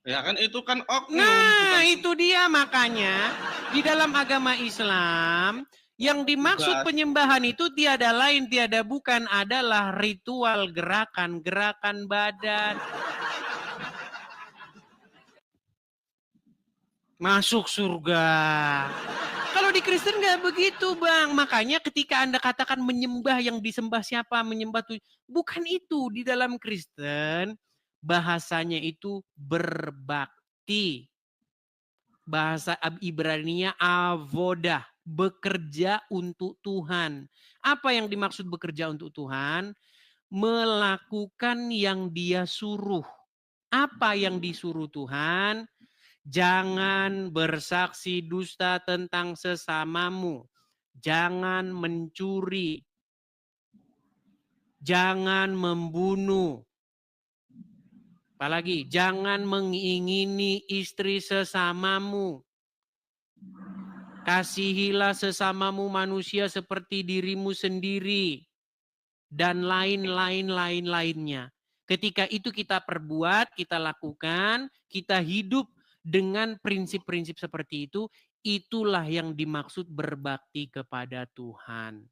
Ya kan itu kan oknum. Nah, bukan itu dia makanya di dalam agama Islam yang dimaksud penyembahan itu tiada lain, tiada bukan adalah ritual gerakan badan. Masuk surga. Kalau di Kristen nggak begitu, Bang. Makanya ketika Anda katakan menyembah, yang disembah siapa? Menyembah tuh. Bukan itu. Di dalam Kristen, bahasanya itu berbakti. Bahasa Ibrani-nya avodah. Bekerja untuk Tuhan. Apa yang dimaksud bekerja untuk Tuhan? Melakukan yang Dia suruh. Apa yang disuruh Tuhan? Jangan bersaksi dusta tentang sesamamu. Jangan mencuri. Jangan membunuh. Apalagi, jangan mengingini istri sesamamu. Kasihilah sesamamu manusia seperti dirimu sendiri. Dan lain-lainnya. Ketika itu kita perbuat, kita lakukan, kita hidup dengan prinsip-prinsip seperti itu, itulah yang dimaksud berbakti kepada Tuhan.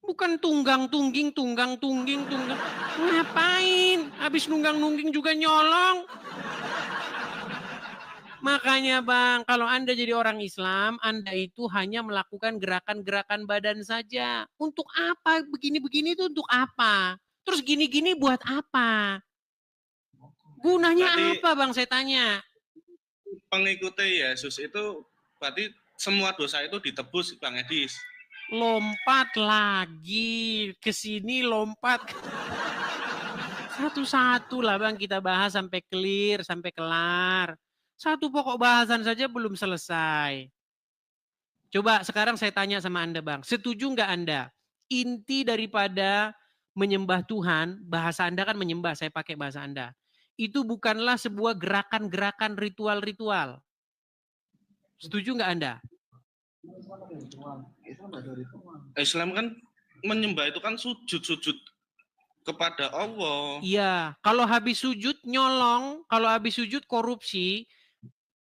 Bukan tunggang-tungging. Ngapain? Habis nunggang-nungging juga nyolong. Makanya Bang, kalau Anda jadi orang Islam, Anda itu hanya melakukan gerakan-gerakan badan saja. Untuk apa? Begini-begini itu untuk apa? Terus gini-gini buat apa? Gunanya Berarti apa Bang, saya tanya? pengikuti Yesus itu berarti semua dosa itu ditebus Bang Edis. Lompat lagi ke sini, lompat. Satu-satu lah Bang, kita bahas sampai clear, sampai kelar. Satu pokok bahasan saja belum selesai. Coba sekarang saya tanya sama Anda Bang, setuju nggak Anda? Inti daripada menyembah Tuhan, bahasa Anda kan menyembah, saya pakai bahasa Anda. Itu bukanlah sebuah gerakan-gerakan ritual-ritual. Setuju nggak Anda? Islam kan menyembah itu kan sujud kepada Allah. Iya, kalau habis sujud nyolong, kalau habis sujud korupsi,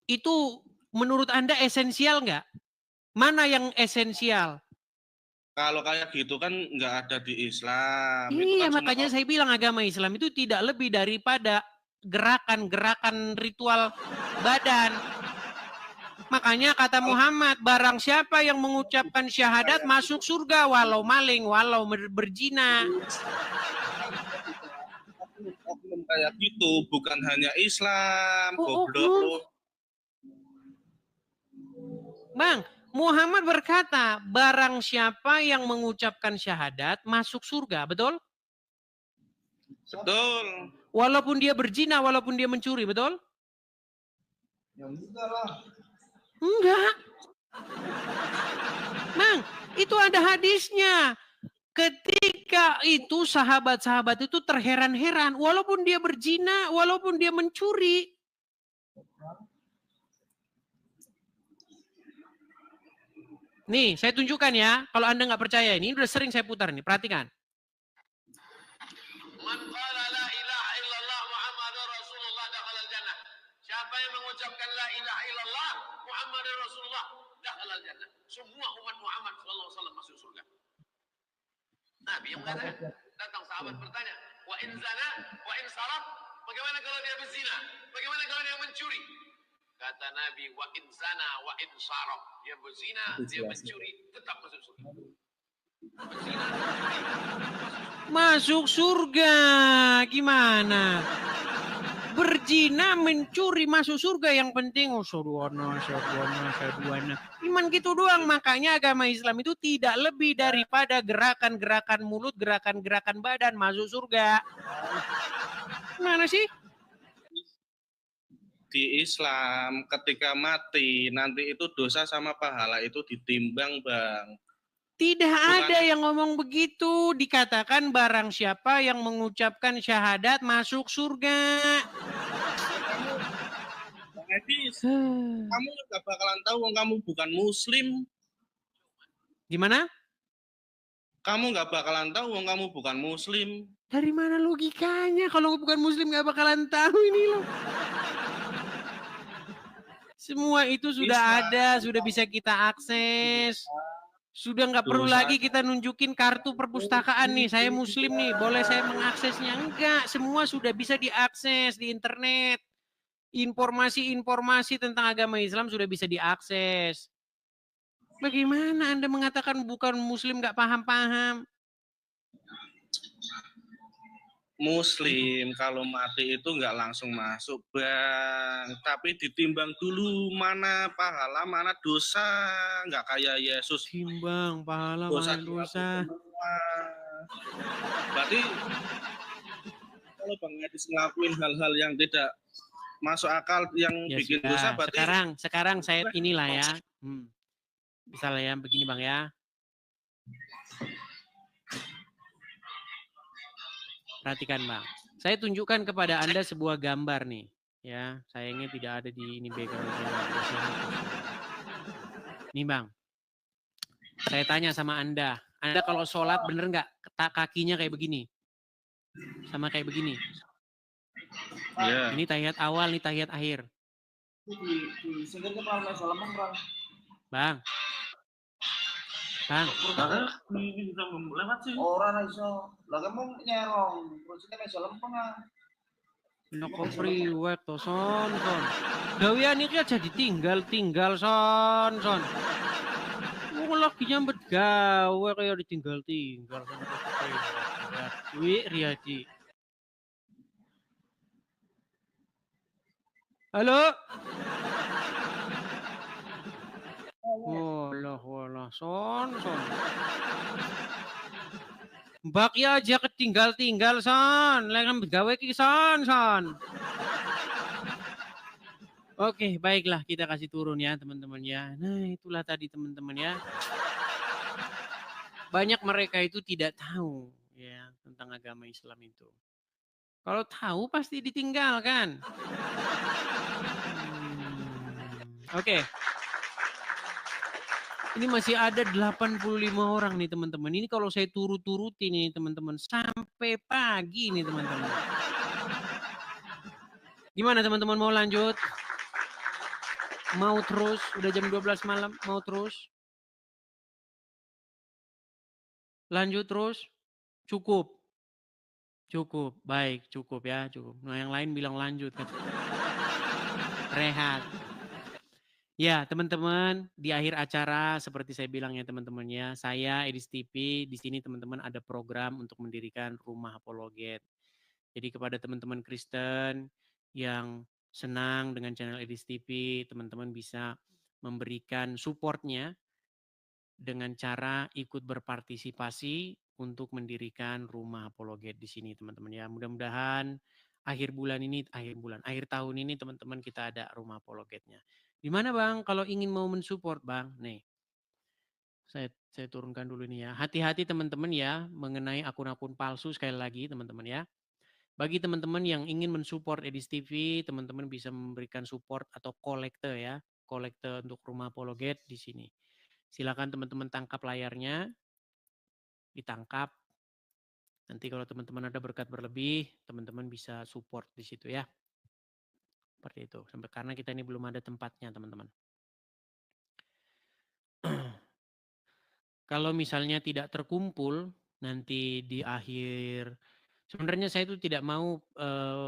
itu menurut Anda esensial nggak? Mana yang esensial? Kalau kayak gitu kan nggak ada di Islam. Iya, kan makanya saya bilang agama Islam itu tidak lebih daripada gerakan-gerakan ritual badan. Makanya kata Muhammad, barang siapa yang mengucapkan syahadat masuk surga walau maling, walau berzina. Oknum kayak gitu bukan hanya Islam, goblok. Bang, Muhammad berkata, barang siapa yang mengucapkan syahadat masuk surga, betul? Betul. Walaupun dia berzina, walaupun dia mencuri, betul? Ya enggak lah. Enggak. Bang, itu ada hadisnya. Ketika itu sahabat-sahabat itu terheran-heran, walaupun dia berzina, walaupun dia mencuri. Nih, saya tunjukkan ya. Kalau Anda nggak percaya ini udah sering saya putar nih. Perhatikan. Man qala la ilaha illallah Muhammadur Rasulullah dakhalal jannah. Siapa yang mengucapkan la ilaha illallah Muhammadur Rasulullah dakhalal jannah. Semua umat Muhammad sallallahu alaihi wasallam masuk surga. Nabi yang mengatakan, datang sahabat bertanya, wa in zana, wa in saraf, bagaimana kalau dia berzina? Bagaimana kalau dia mencuri? Kata Nabi, wa in zana, wa in saraf, dia berzina, dia mencuri, tetap masuk surga. Berzina, Masuk surga. Gimana? Berzina, mencuri, masuk surga. Yang penting, saduana. Iman gitu doang. Makanya agama Islam itu tidak lebih daripada gerakan-gerakan mulut, gerakan-gerakan badan masuk surga. Gimana sih? Di Islam ketika mati nanti itu dosa sama pahala itu ditimbang, Bang. Tidak ada yang ngomong begitu. Dikatakan barang siapa yang mengucapkan syahadat masuk surga. Bang Edis, kamu gak bakalan tahu kamu bukan muslim. Gimana? Kamu gak bakalan tahu kamu bukan muslim. Dari mana logikanya? Kalau bukan muslim gak bakalan tahu ini loh. Semua itu sudah ada, sudah bisa kita akses. Sudah nggak perlu lagi kita nunjukin kartu perpustakaan nih, saya muslim nih, boleh saya mengaksesnya? Enggak, semua sudah bisa diakses di internet. Informasi-informasi tentang agama Islam sudah bisa diakses. Bagaimana Anda mengatakan bukan muslim nggak paham-paham? Muslim kalau mati itu nggak langsung masuk, Bang, tapi ditimbang dulu mana pahala mana dosa, nggak kayak Yesus timbang pahala mana dosa. Berarti kalau Bang Edis ngelakuin hal-hal yang tidak masuk akal yang Ya bikin sudah. dosa, berarti sekarang saya inilah ya. Misalnya ya begini Bang ya. Perhatikan Bang, saya tunjukkan kepada Anda sebuah gambar nih. Ya, sayangnya tidak ada di ini background. Nih Bang, saya tanya sama Anda kalau sholat bener nggak kakinya kayak begini? Sama kayak begini? Yeah. Ini tahiyat awal, ini tahiyat akhir. Bang. Bang. Bisa lewat sih. Orang iso. Lah kamu nyerong, kursinya iso lempeng ah. Noko priwet to son. Gawean iki aja ditinggal son. Wong lagi nyambet gawe kaya ditinggal. Wi Riyadi. Halo. Walah, son. Mbak ya aja ketinggal son. Lagi gawe ki son. Oke, baiklah kita kasih turun ya teman-teman ya. Nah itulah tadi teman-teman ya. Banyak mereka itu tidak tahu ya tentang agama Islam itu. Kalau tahu pasti ditinggalkan. Oke. Ini masih ada 85 orang nih teman-teman. Ini kalau saya turut-turutin nih teman-teman. Sampai pagi nih teman-teman. Gimana teman-teman mau lanjut? Mau terus? Udah jam 12 malam. Mau terus? Lanjut terus? Cukup? Baik cukup ya. Cukup. Nah yang lain bilang lanjut. Rehat. Ya teman-teman, di akhir acara seperti saya bilang ya teman-teman ya, saya Edis TV, di sini teman-teman ada program untuk mendirikan rumah apologet. Jadi kepada teman-teman Kristen yang senang dengan channel Edis TV, teman-teman bisa memberikan supportnya dengan cara ikut berpartisipasi untuk mendirikan rumah apologet di sini teman-teman ya. Mudah-mudahan akhir tahun ini teman-teman kita ada rumah apologetnya. Di mana Bang kalau ingin mau mensupport Bang? Nih. Saya turunkan dulu ini ya. Hati-hati teman-teman ya mengenai akun-akun palsu sekali lagi teman-teman ya. Bagi teman-teman yang ingin mensupport Edis TV, teman-teman bisa memberikan support atau kolekte ya. Kolekte untuk rumah apologet di sini. Silakan teman-teman tangkap layarnya. Ditangkap. Nanti kalau teman-teman ada berkat berlebih, teman-teman bisa support di situ ya. Seperti itu. Sampai karena kita ini belum ada tempatnya, teman-teman. Kalau misalnya tidak terkumpul nanti di akhir, sebenarnya saya itu tidak mau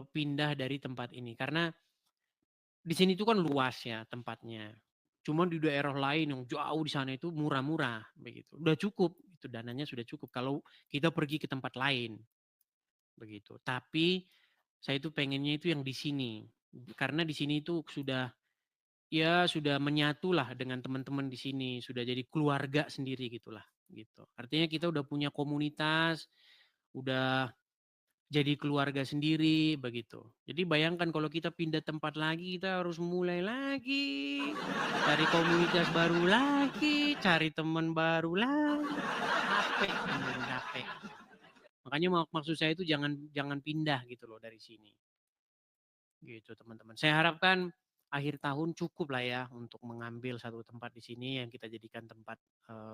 pindah dari tempat ini karena di sini itu kan luas ya tempatnya. Cuman di daerah lain yang jauh di sana itu murah-murah begitu. Udah cukup, itu dananya sudah cukup kalau kita pergi ke tempat lain. Begitu. Tapi saya itu pengennya itu yang di sini. Karena di sini itu sudah menyatulah dengan teman-teman di sini, sudah jadi keluarga sendiri gitulah gitu. Artinya kita udah punya komunitas, udah jadi keluarga sendiri begitu. Jadi bayangkan kalau kita pindah tempat lagi, kita harus mulai lagi, cari komunitas baru lagi, cari teman baru lagi. Capek, bener capek. Makanya maksud saya itu jangan pindah gitu loh dari sini. Gitu teman-teman. Saya harapkan akhir tahun cukup lah ya untuk mengambil satu tempat di sini yang kita jadikan tempat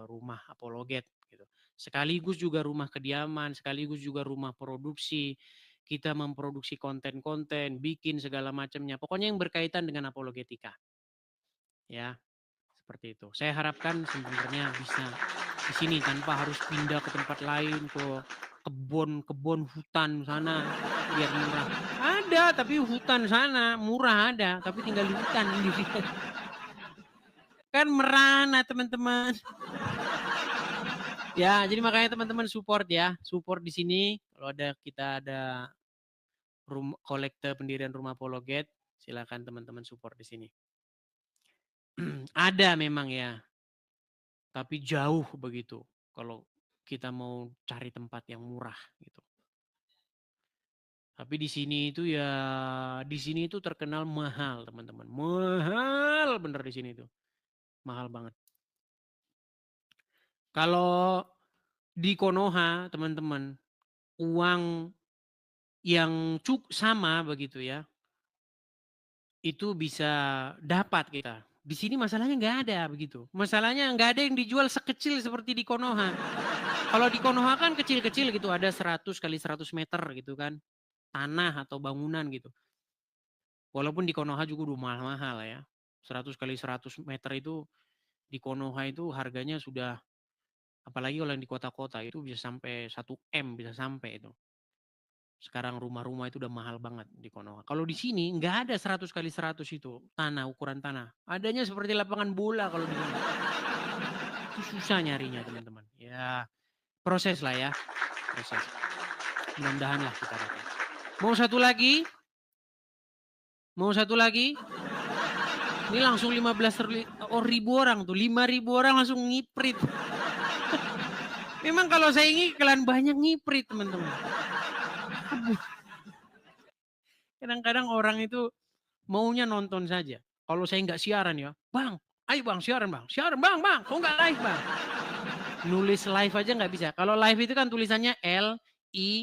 rumah apologet gitu. Sekaligus juga rumah kediaman, sekaligus juga rumah produksi. Kita memproduksi konten-konten, bikin segala macamnya. Pokoknya yang berkaitan dengan apologetika. Ya, seperti itu. Saya harapkan sebenarnya bisa di sini tanpa harus pindah ke tempat lain, ke kebun hutan sana biar murah. Ada tapi hutan sana murah ada, tapi tinggal di hutan sendiri. Kan merana teman-teman. Ya, jadi makanya teman-teman support ya, support di sini. Kalau kita ada kolekte pendirian rumah apologet, silakan teman-teman support di sini. Ada memang ya, tapi jauh begitu. Kalau kita mau cari tempat yang murah gitu. Tapi di sini itu terkenal mahal teman-teman. Mahal bener di sini itu. Mahal banget. Kalau di Konoha teman-teman, uang yang sama begitu ya, itu bisa dapat kita. Di sini masalahnya nggak ada begitu. Masalahnya nggak ada yang dijual sekecil seperti di Konoha. Kalau di Konoha kan kecil-kecil gitu, ada 100 kali 100 meter gitu kan. Tanah atau bangunan gitu. Walaupun di Konoha juga udah mahal-mahal ya. 100 kali 100 meter itu di Konoha itu harganya sudah, apalagi kalau yang di kota-kota itu bisa sampai 1 M bisa sampai itu. Sekarang rumah-rumah itu udah mahal banget di Konoha. Kalau di sini nggak ada 100 kali 100 itu tanah, ukuran tanah. Adanya seperti lapangan bola kalau di sini. Itu susah nyarinya teman-teman. Ya proses lah ya. Proses. Mudah-mudahan lah kita dapat. Mau satu lagi? Mau satu lagi? Ini langsung 15.000 orang tuh. 5.000 orang langsung ngiprit. Memang kalau saya ingin kalian banyak ngiprit teman-teman. Kadang-kadang orang itu maunya nonton saja. Kalau saya nggak siaran ya, bang, ayo bang siaran bang, kok nggak live bang? Nulis live aja nggak bisa. Kalau live itu kan tulisannya LIV